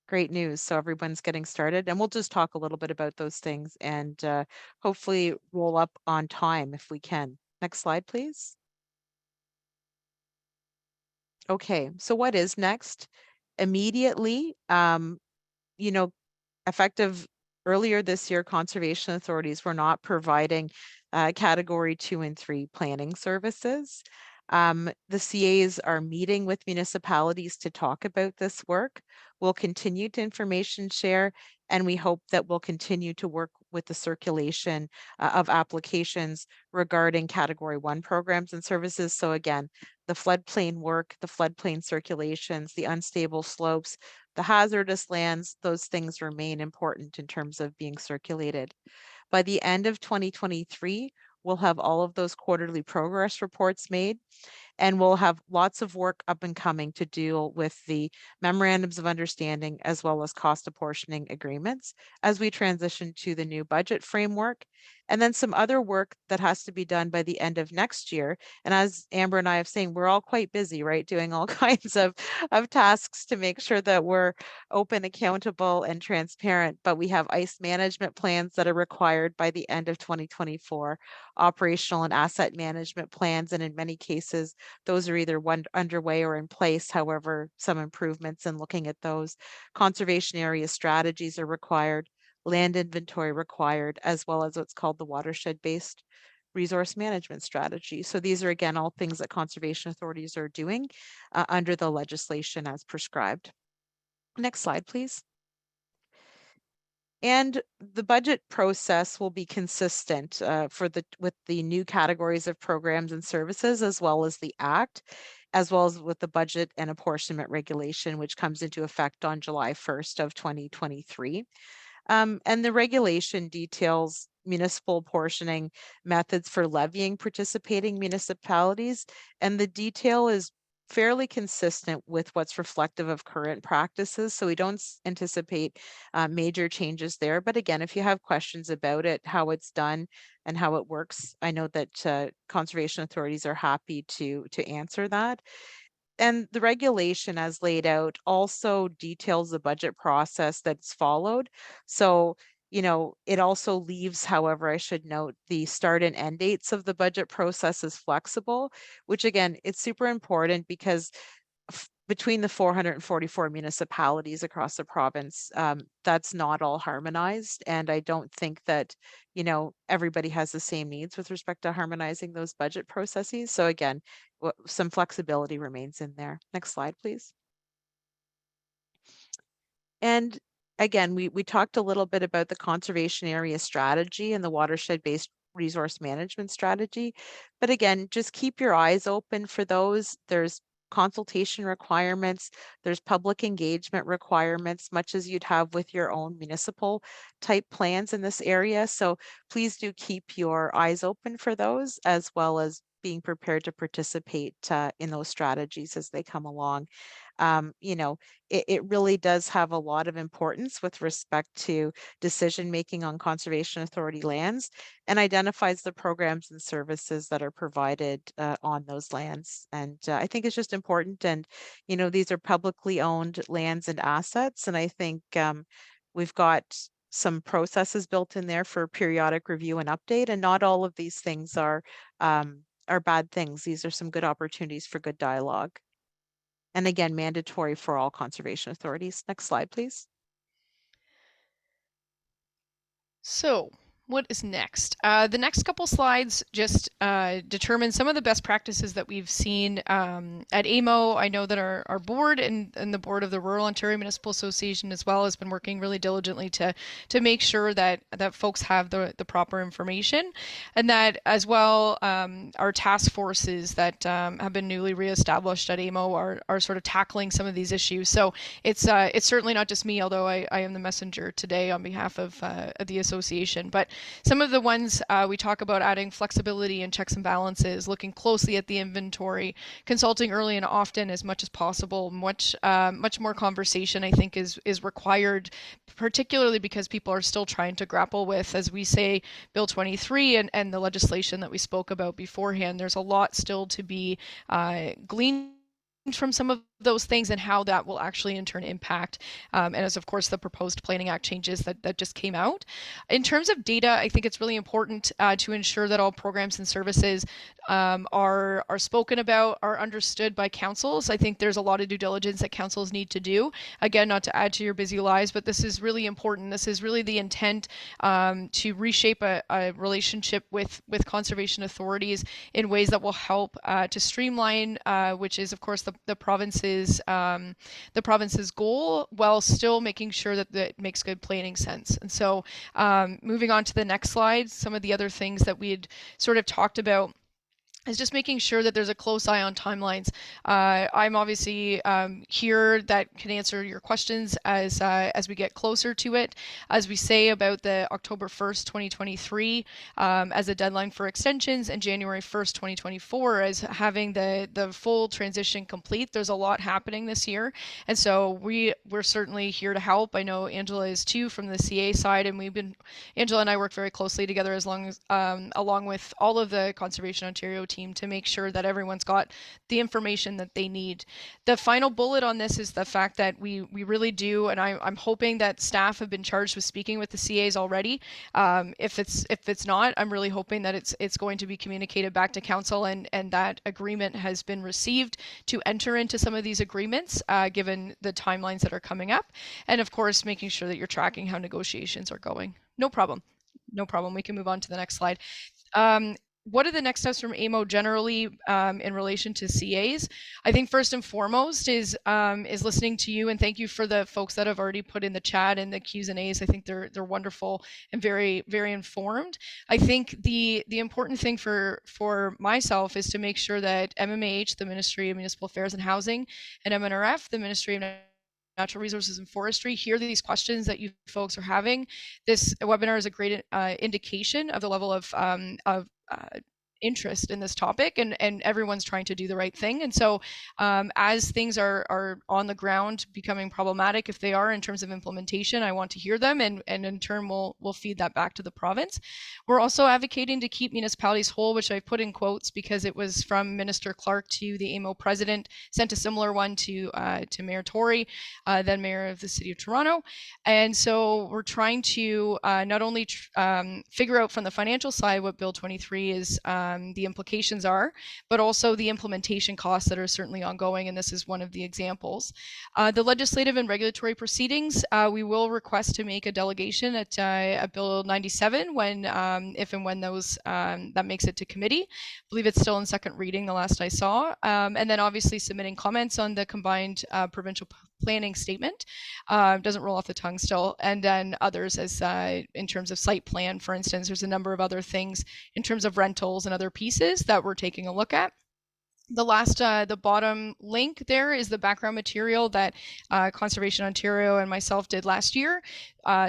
Speaker 2: Great news. So everyone's getting started, and we'll just talk a little bit about those things and hopefully roll up on time if we can. Next slide, please. Okay, so what is next? Immediately, you know, effective earlier this year, conservation authorities were not providing category 2 and 3 planning services. The CAs are meeting with municipalities to talk about this work. We'll continue to information share, and we hope that we'll continue to work with the circulation of applications regarding category 1 programs and services. So again, the floodplain work, the floodplain circulations, the unstable slopes, the hazardous lands, those things remain important in terms of being circulated. By the end of 2023, we'll have all of those quarterly progress reports made, and we'll have lots of work up and coming to deal with the memorandums of understanding as well as cost apportioning agreements as we transition to the new budget framework. And then some other work that has to be done by the end of next year. And as Amber and I have saying, we're all quite busy, right? Doing all kinds of tasks to make sure that we're open, accountable, and transparent. But we have ice management plans that are required by the end of 2024, operational and asset management plans, and in many cases, those are either underway or in place. However, some improvements in looking at those. Conservation area strategies are required, land inventory required, as well as what's called the watershed-based resource management strategy. So these are, again, all things that conservation authorities are doing under the legislation as prescribed. Next slide, please. And the budget process will be consistent with the new categories of programs and services, as well as the Act, as well as with the budget and apportionment regulation, which comes into effect on July 1st of 2023. And the regulation details municipal apportioning methods for levying participating municipalities, and the detail is fairly consistent with what's reflective of current practices. So we don't anticipate major changes there. But again, if you have questions about it, how it's done and how it works, I know that conservation authorities are happy to answer that. And the regulation as laid out also details the budget process that's followed. So, you know, it also leaves, however, I should note, the start and end dates of the budget process is flexible, which again, it's super important because between the 444 municipalities across the province, that's not all harmonized. And I don't think that, everybody has the same needs with respect to harmonizing those budget processes. So again, some flexibility remains in there. Next slide, please. And again, we talked a little bit about the conservation area strategy and the watershed-based resource management strategy. But again, just keep your eyes open for those. There's consultation requirements, there's public engagement requirements, much as you'd have with your own municipal type plans in this area. So please do keep your eyes open for those, as well as being prepared to participate in those strategies as they come along. It really does have a lot of importance with respect to decision making on conservation authority lands, and identifies the programs and services that are provided on those lands. And I think it's just important. And these are publicly owned lands and assets, and I think we've got some processes built in there for periodic review and update, and not all of these things are bad things. These are some good opportunities for good dialogue. And again, mandatory for all conservation authorities. Next slide, please.
Speaker 4: So what is next? The next couple slides just determine some of the best practices that we've seen at AMO. I know that our board and the board of the Rural Ontario Municipal Association as well has been working really diligently to make sure that folks have the proper information, and that as well our task forces that have been newly reestablished at AMO are sort of tackling some of these issues. So it's certainly not just me, although I am the messenger today on behalf of the association. But some of the ones we talk about: adding flexibility and checks and balances, looking closely at the inventory, consulting early and often as much as possible. Much more conversation, I think, is required, particularly because people are still trying to grapple with, as we say, Bill 23 and the legislation that we spoke about beforehand. There's a lot still to be gleaned from some of those things and how that will actually in turn impact, and as of course the proposed Planning Act changes that just came out. In terms of data, I think it's really important to ensure that all programs and services are spoken about, are understood by councils. I think there's a lot of due diligence that councils need to do. Again, not to add to your busy lives, but this is really important. This is really the intent to reshape a relationship with conservation authorities in ways that will help to streamline, which is of course the province's goal, while still making sure that it makes good planning sense. And so moving on to the next slide, some of the other things that we had sort of talked about is just making sure that there's a close eye on timelines. I'm obviously here that can answer your questions as we get closer to it. As we say about the October 1st, 2023 as a deadline for extensions, and January 1st, 2024 as having the full transition complete. There's a lot happening this year, and so we're certainly here to help. I know Angela is too from the CA side, and Angela and I work very closely together along with all of the Conservation Ontario team to make sure that everyone's got the information that they need. The final bullet on this is the fact that we really do, and I'm hoping that staff have been charged with speaking with the CAs already. If it's not, I'm really hoping that it's going to be communicated back to council, and that agreement has been received to enter into some of these agreements, given the timelines that are coming up, and of course making sure that you're tracking how negotiations are going. No problem. We can move on to the next slide. What are the next steps from AMO generally in relation to CAs? I think first and foremost is listening to you, and thank you for the folks that have already put in the chat and the Q's and A's. I think they're wonderful and very, very informed. I think the important thing for myself is to make sure that MMAH, the Ministry of Municipal Affairs and Housing, and MNRF, the Ministry of Natural Resources and Forestry, hear these questions that you folks are having. This webinar is a great indication of the level of interest in this topic, and everyone's trying to do the right thing. And so as things are on the ground becoming problematic, if they are in terms of implementation, I want to hear them, and in turn we'll feed that back to the province. We're also advocating to keep municipalities whole, which I put in quotes because it was from Minister Clark to the AMO president, sent a similar one to Mayor Tory, then Mayor of the City of Toronto. And so we're trying to not only figure out from the financial side what Bill 23 is the implications are, but also the implementation costs that are certainly ongoing, and this is one of the examples. The legislative and regulatory proceedings, we will request to make a delegation at Bill 97 when, if and when those that makes it to committee. I believe it's still in second reading, the last I saw, and then obviously submitting comments on the combined provincial planning statement. Doesn't roll off the tongue still, and then others as in terms of site plan, for instance. There's a number of other things in terms of rentals and other pieces that we're taking a look at. The last, the bottom link there is the background material that Conservation Ontario and myself did last year,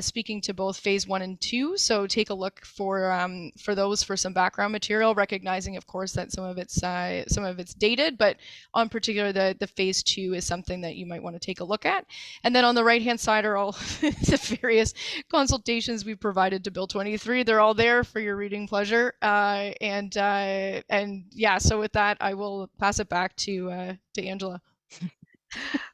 Speaker 4: speaking to both phase 1 and 2. So take a look for those for some background material, recognizing, of course, that some of it's dated, but on particular the phase 2 is something that you might want to take a look at. And then on the right hand side are all the various consultations we provided to Bill 23. They're all there for your reading pleasure. And yeah, so with that, I will pass it back to Angela.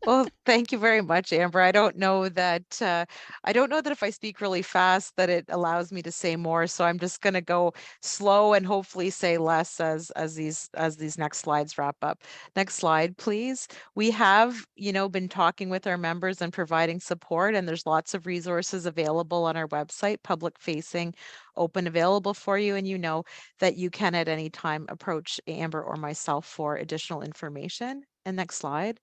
Speaker 2: Well, thank you very much, Amber. I don't know that if I speak really fast that it allows me to say more. So I'm just going to go slow and hopefully say less as these next slides wrap up. Next slide, please. We have, been talking with our members and providing support, and there's lots of resources available on our website, public facing, open, available for you. And you know that you can at any time approach Amber or myself for additional information. And next slide.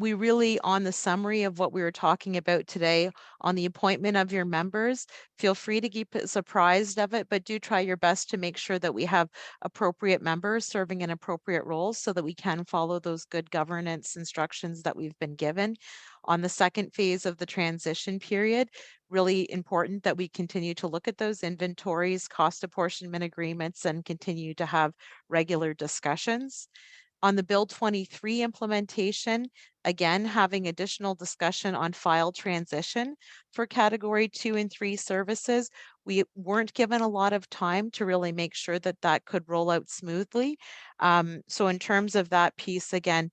Speaker 2: We really, on the summary of what we were talking about today, on the appointment of your members, feel free to keep it surprised of it, but do try your best to make sure that we have appropriate members serving in appropriate roles so that we can follow those good governance instructions that we've been given. On the second phase of the transition period, really important that we continue to look at those inventories, cost apportionment agreements, and continue to have regular discussions. On the Bill 23 implementation, again, having additional discussion on file transition for category 2 and 3 services. We weren't given a lot of time to really make sure that that could roll out smoothly. So in terms of that piece, again,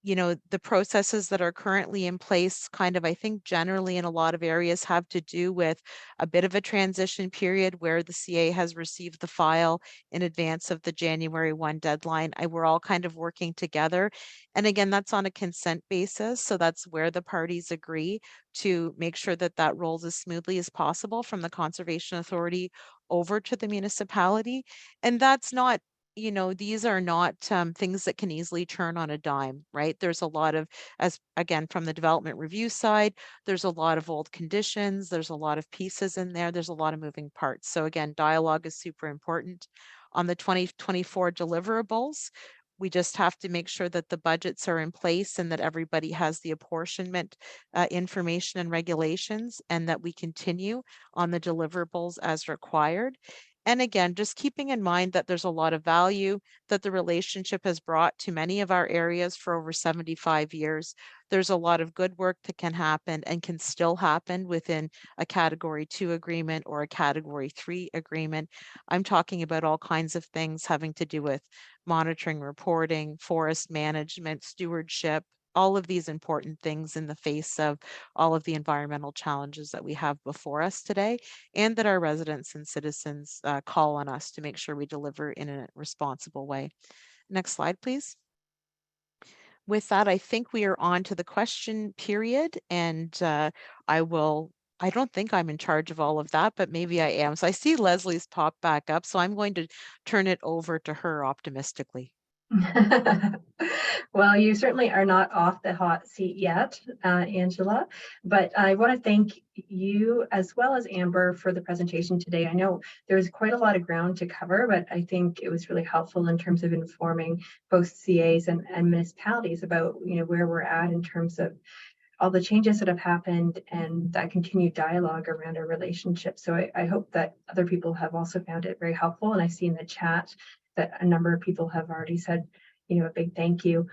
Speaker 2: the processes that are currently in place I think generally in a lot of areas have to do with a bit of a transition period where the CA has received the file in advance of the January 1 deadline. We're all kind of working together. And again, that's on a consent basis. So that's where the parties agree to make sure that that rolls as smoothly as possible from the Conservation Authority over to the municipality. And that's not these are not things that can easily turn on a dime, right? There's a lot of, again, from the development review side, there's a lot of old conditions, there's a lot of pieces in there, there's a lot of moving parts. So again, dialogue is super important. On the 2024 deliverables, we just have to make sure that the budgets are in place and that everybody has the apportionment information and regulations, and that we continue on the deliverables as required. And again, just keeping in mind that there's a lot of value that the relationship has brought to many of our areas for over 75 years. There's a lot of good work that can happen and can still happen within a category 2 agreement or a category 3 agreement. I'm talking about all kinds of things having to do with monitoring, reporting, forest management, stewardship, all of these important things in the face of all of the environmental challenges that we have before us today, and that our residents and citizens call on us to make sure we deliver in a responsible way. Next slide, please. With that, I think we are on to the question period, and I don't think I'm in charge of all of that, but maybe I am. So I see Leslie's popped back up, so I'm going to turn it over to her optimistically.
Speaker 1: Well, you certainly are not off the hot seat yet, Angela, but I want to thank you as well as Amber for the presentation today. I know there was quite a lot of ground to cover, but I think it was really helpful in terms of informing both CAs and municipalities about where we're at in terms of all the changes that have happened and that continued dialogue around our relationship. So I hope that other people have also found it very helpful. And I see in the chat that a number of people have already said, a big thank you.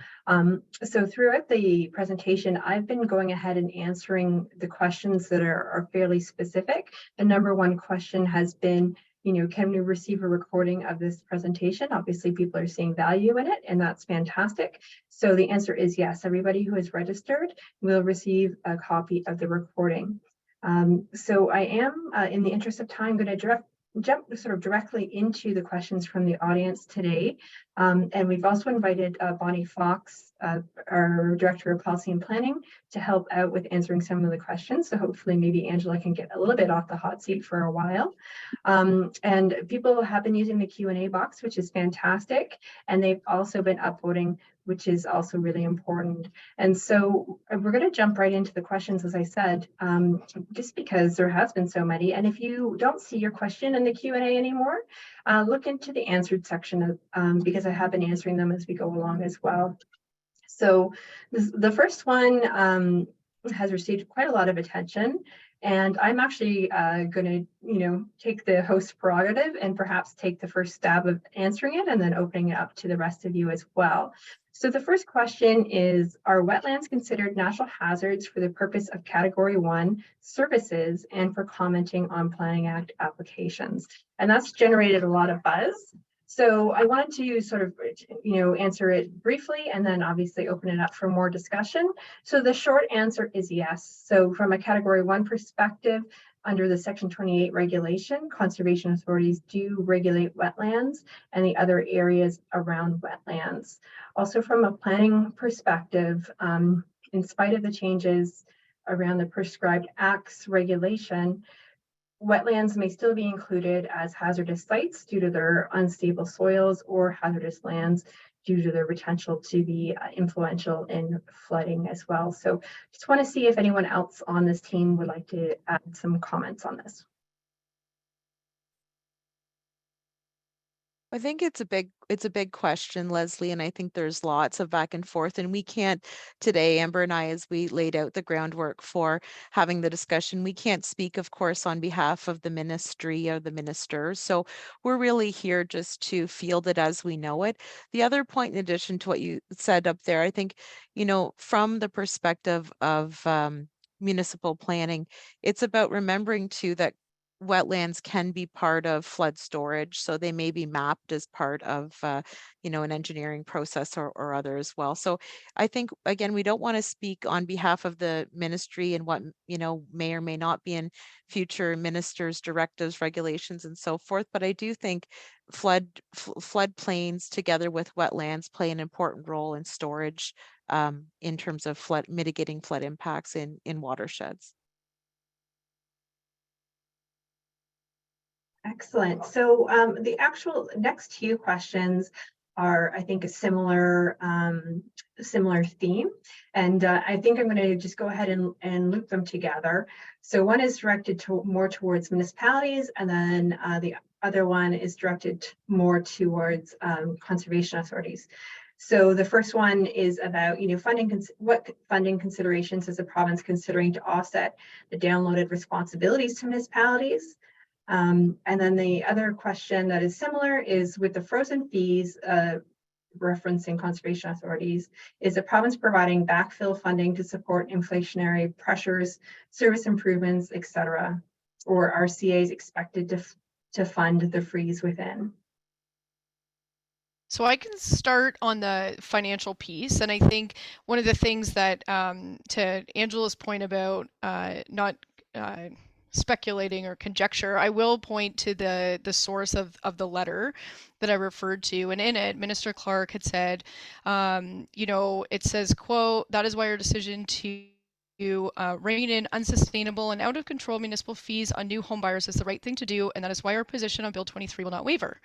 Speaker 1: So throughout the presentation, I've been going ahead and answering the questions that are fairly specific. The number one question has been, can we receive a recording of this presentation? Obviously, people are seeing value in it, and that's fantastic. So the answer is yes. Everybody who is registered will receive a copy of the recording. So I am, in the interest of time, going to jump sort of directly into the questions from the audience today. And we've also invited Bonnie Fox, our Director of Policy and Planning, to help out with answering some of the questions. So hopefully maybe Angela can get a little bit off the hot seat for a while. And people have been using the Q&A box, which is fantastic. And they've also been upvoting, which is also really important. And so we're going to jump right into the questions, as I said, just because there has been so many. And if you don't see your question in the Q&A anymore, look into the answered section because I have been answering them as we go along as well. So the first one has received quite a lot of attention. And I'm actually going to, take the host prerogative and perhaps take the first stab of answering it and then opening it up to the rest of you as well. So the first question is, are wetlands considered natural hazards for the purpose of Category 1 services and for commenting on Planning Act applications? And that's generated a lot of buzz. So I wanted to sort of, answer it briefly and then obviously open it up for more discussion. So the short answer is yes. So from a Category 1 perspective, under the Section 28 regulation, conservation authorities do regulate wetlands and the other areas around wetlands. Also from a planning perspective, in spite of the changes around the prescribed acts regulation, wetlands may still be included as hazardous sites due to their unstable soils or hazardous lands due to their potential to be influential in flooding as well. So just want to see if anyone else on this team would like to add some comments on this.
Speaker 2: I think it's a big question, Leslie, and I think there's lots of back and forth, and we can't today, Amber and I, as we laid out the groundwork for having the discussion, we can't speak, of course, on behalf of the ministry or the ministers. So we're really here just to field it as we know it. The other point, in addition to what you said up there, I think, from the perspective of municipal planning, it's about remembering too that wetlands can be part of flood storage, so they may be mapped as part of an engineering process or other as well. So I think, again, we don't want to speak on behalf of the ministry and what may or may not be in future ministers' directives, regulations, and so forth, but I do think floodplains together with wetlands play an important role in storage in terms of mitigating flood impacts in watersheds.
Speaker 1: Excellent. So the actual next two questions are, I think, a similar theme. And I think I'm going to just go ahead and loop them together. So one is directed more towards municipalities, and then the other one is directed more towards conservation authorities. So the first one is about, what funding considerations is the province considering to offset the downloaded responsibilities to municipalities? And then the other question that is similar is with the frozen fees, referencing conservation authorities, is the province providing backfill funding to support inflationary pressures, service improvements, etc., or are CAs expected to fund the freeze within?
Speaker 4: So I can start on the financial piece, and I think one of the things that, to Angela's point about not speculating or conjecture, I will point to the source of the letter that I referred to, and in it, Minister Clark had said, it says, quote, "That is why our decision to rein in unsustainable and out of control municipal fees on new home buyers is the right thing to do, and that is why our position on Bill 23 will not waver.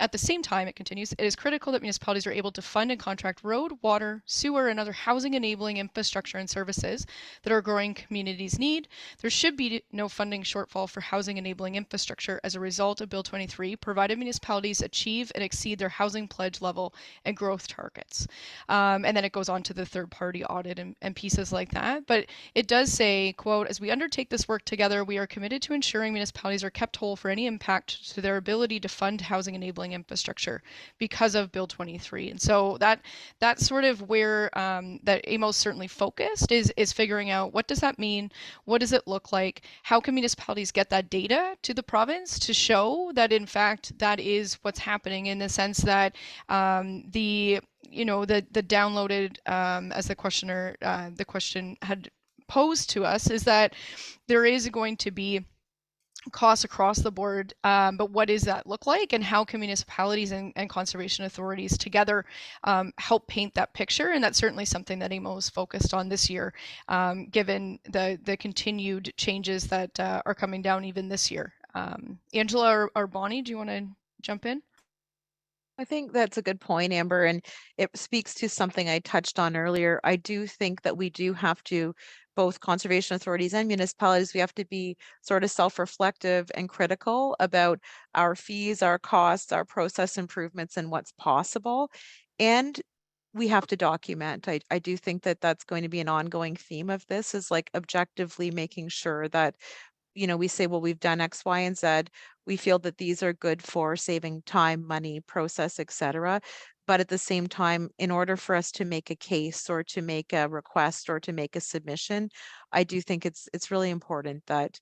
Speaker 4: At the same time," it continues, "it is critical that municipalities are able to fund and contract road, water, sewer, and other housing enabling infrastructure and services that our growing communities need. There should be no funding shortfall for housing enabling infrastructure as a result of Bill 23, provided municipalities achieve and exceed their housing pledge level and growth targets." And then it goes on to the third party audit and pieces like that. But it does say, quote, "As we undertake this work together, we are committed to ensuring municipalities are kept whole for any impact to their ability to fund housing enabling infrastructure because of Bill 23. And so that's sort of where that AMO's certainly focused is figuring out, what does that mean? What does it look like? How can municipalities get that data to the province to show that in fact that is what's happening, in the sense that the downloaded, as the question had posed to us, is that there is going to be costs across the board, but what does that look like, and how can municipalities and conservation authorities together help paint that picture? And that's certainly something that AMO is focused on this year, given the continued changes that are coming down even this year. Angela or Bonnie, do you want to jump in?
Speaker 2: I think that's a good point, Amber, and it speaks to something I touched on earlier. I do think that we do have to, both conservation authorities and municipalities, we have to be sort of self-reflective and critical about our fees, our costs, our process improvements, and what's possible. And we have to document. I do think that that's going to be an ongoing theme of this, is like objectively making sure that we say, well, we've done X, Y, and Z. We feel that these are good for saving time, money, process, etc. But at the same time, in order for us to make a case or to make a request or to make a submission, I do think it's really important that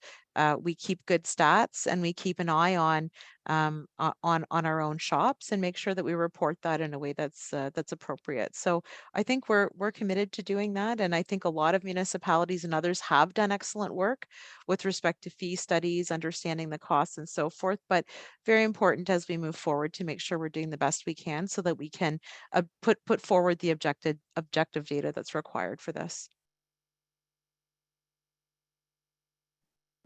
Speaker 2: we keep good stats and we keep an eye on our own shops and make sure that we report that in a way that's appropriate. So I think we're committed to doing that, and I think a lot of municipalities and others have done excellent work with respect to fee studies, understanding the costs and so forth, but very important as we move forward to make sure we're doing the best we can so that we can put forward the objective data that's required for this.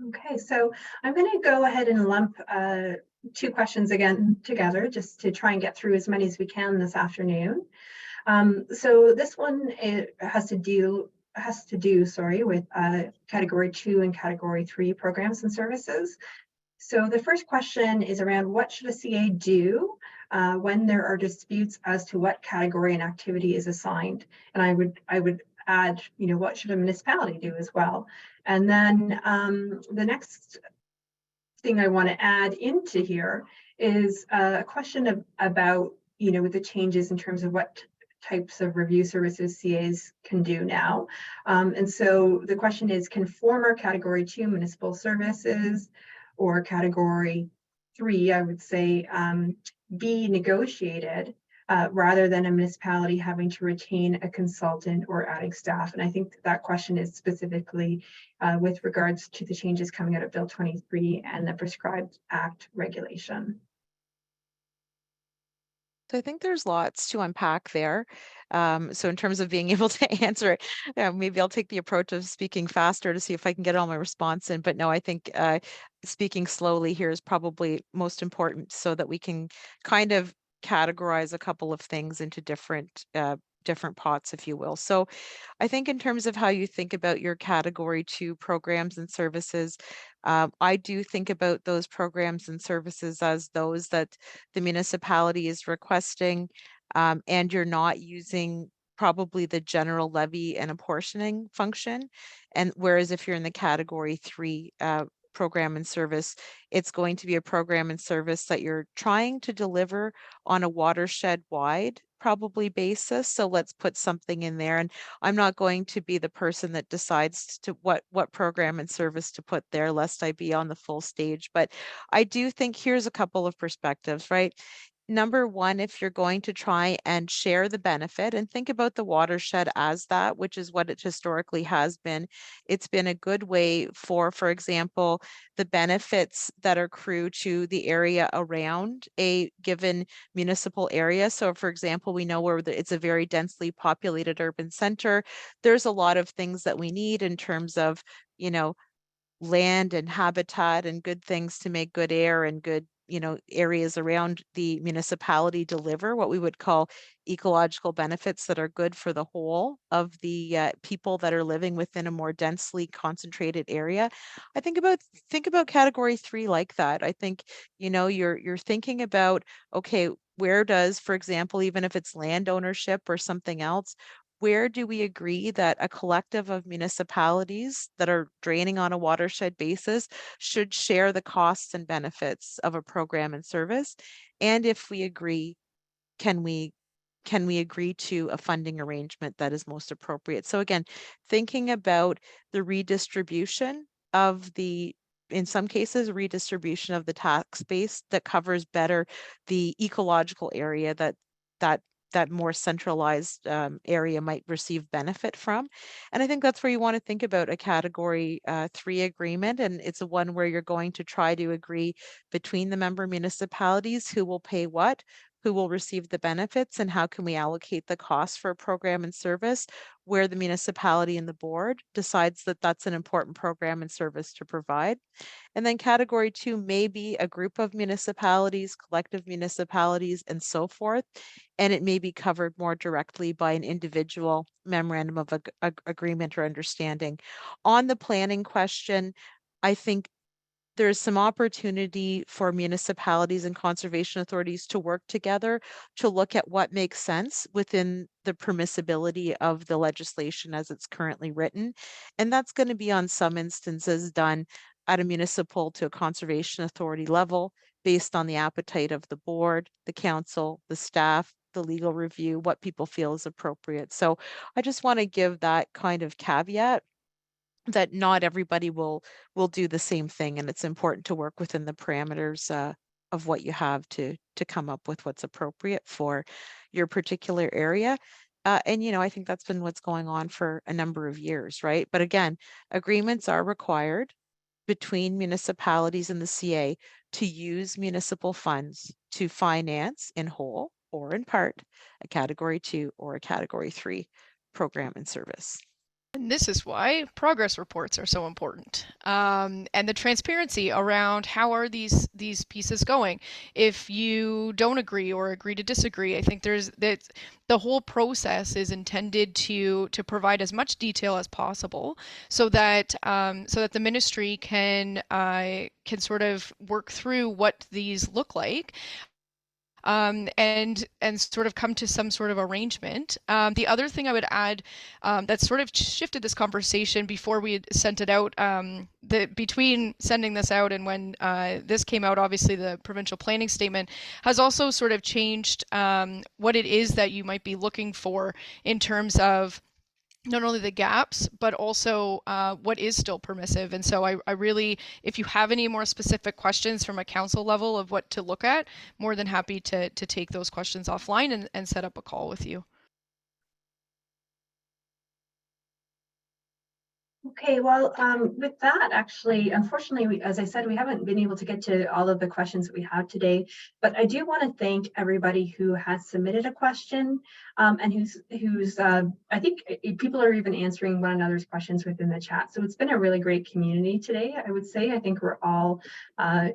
Speaker 1: Okay, so I'm going to go ahead and lump two questions again together just to try and get through as many as we can this afternoon. So this one, it has to do with category 2 and category 3 programs and services. So the first question is around what should a CA do when there are disputes as to what category and activity is assigned? And I would add, what should a municipality do as well? And then the next thing I want to add into here is a question about, the changes in terms of what types of review services CAs can do now. And so the question is, can former category 2 municipal services or category 3, I would say, be negotiated rather than a municipality having to retain a consultant or adding staff? And I think that question is specifically with regards to the changes coming out of Bill 23 and the Prescribed Act regulation.
Speaker 2: So I think there's lots to unpack there. So in terms of being able to answer it, maybe I'll take the approach of speaking faster to see if I can get all my response in. But no, I think speaking slowly here is probably most important so that we can kind of categorize a couple of things into different pots, if you will. So I think in terms of how you think about your category 2 programs and services, I do think about those programs and services as those that the municipality is requesting, and you're not using probably the general levy and apportioning function. And whereas if you're in the category 3 program and service, it's going to be a program and service that you're trying to deliver on a watershed wide probably basis. So let's put something in there. And I'm not going to be the person that decides to what program and service to put there, lest I be on the full stage. But I do think here's a couple of perspectives, right? Number one, if you're going to try and share the benefit and think about the watershed as that, which is what it historically has been, it's been a good way for example, the benefits that accrue to the area around a given municipal area. So for example, we know where it's a very densely populated urban center. There's a lot of things that we need in terms of, land and habitat and good things to make good air and good areas around the municipality deliver what we would call ecological benefits that are good for the whole of the people that are living within a more densely concentrated area. I think about category 3 like that. I think you're thinking about, okay, where does, for example, even if it's land ownership or something else, where do we agree that a collective of municipalities that are draining on a watershed basis should share the costs and benefits of a program and service? And if we agree, can we agree to a funding arrangement that is most appropriate? So again, thinking about the redistribution of in some cases, redistribution of the tax base that covers better the ecological area that that more centralized area might receive benefit from. And I think that's where you want to think about a category 3 agreement. And it's a one where you're going to try to agree between the member municipalities who will pay what, who will receive the benefits, and how can we allocate the cost for a program and service where the municipality and the board decides that that's an important program and service to provide. And then category 2 may be a group of municipalities, collective municipalities, and so forth. And it may be covered more directly by an individual memorandum of agreement or understanding. On the planning question, I think there's some opportunity for municipalities and conservation authorities to work together to look at what makes sense within the permissibility of the legislation as it's currently written. And that's going to be on some instances done at a municipal to a conservation authority level based on the appetite of the board, the council, the staff, the legal review, what people feel is appropriate. So I just want to give that kind of caveat that not everybody will do the same thing, and it's important to work within the parameters of what you have to come up with what's appropriate for your particular area. And I think that's been what's going on for a number of years, right? But again, agreements are required between municipalities and the CA to use municipal funds to finance in whole or in part a category 2 or a category 3 program and service.
Speaker 4: And this is why progress reports are so important, and the transparency around how are these pieces going. If you don't agree or agree to disagree, I think the whole process is intended to provide as much detail as possible, so that the ministry can sort of work through what these look like. And sort of come to some sort of arrangement. The other thing I would add that sort of shifted this conversation before we had sent it out, between sending this out and when this came out, obviously the provincial planning statement has also sort of changed what it is that you might be looking for in terms of not only the gaps, but also what is still permissive. And so I really, if you have any more specific questions from a council level of what to look at, more than happy to take those questions offline and set up a call with you.
Speaker 1: Okay, well, with that, actually, unfortunately, as I said, we haven't been able to get to all of the questions that we have today, but I do want to thank everybody who has submitted a question and who's I think people are even answering one another's questions within the chat. So it's been a really great community today, I would say. I think we're all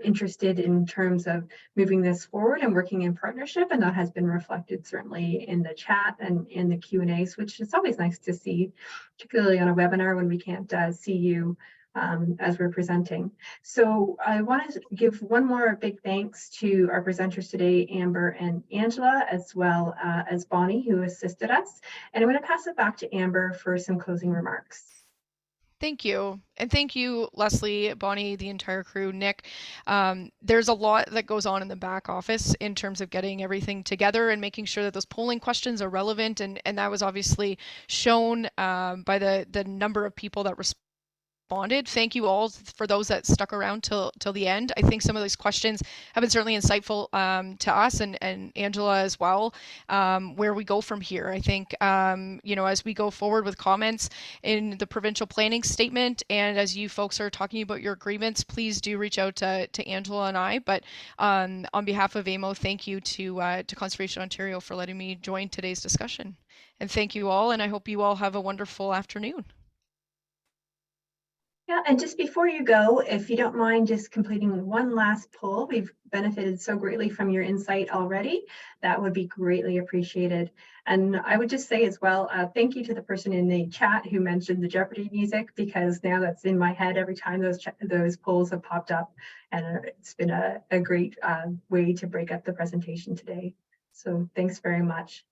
Speaker 1: interested in terms of moving this forward and working in partnership, and that has been reflected certainly in the chat and in the Q&As, which is always nice to see, particularly on a webinar when we can't see you as we're presenting. So I want to give one more big thanks to our presenters today, Amber and Angela, as well as Bonnie, who assisted us. And I'm going to pass it back to Amber for some closing remarks.
Speaker 4: Thank you. And thank you, Leslie, Bonnie, the entire crew, Nick. There's a lot that goes on in the back office in terms of getting everything together and making sure that those polling questions are relevant. And that was obviously shown by the number of people that responded. Thank you all for those that stuck around till the end. I think some of these questions have been certainly insightful to us and Angela as well, where we go from here. I think, as we go forward with comments in the provincial planning statement, and as you folks are talking about your agreements, please do reach out to Angela and I. But on behalf of AMO, thank you to Conservation Ontario for letting me join today's discussion. And thank you all, and I hope you all have a wonderful afternoon.
Speaker 1: Yeah, and just before you go, if you don't mind just completing one last poll, we've benefited so greatly from your insight already. That would be greatly appreciated. And I would just say as well, thank you to the person in the chat who mentioned the Jeopardy music, because now that's in my head every time those polls have popped up. And it's been a great way to break up the presentation today. So thanks very much.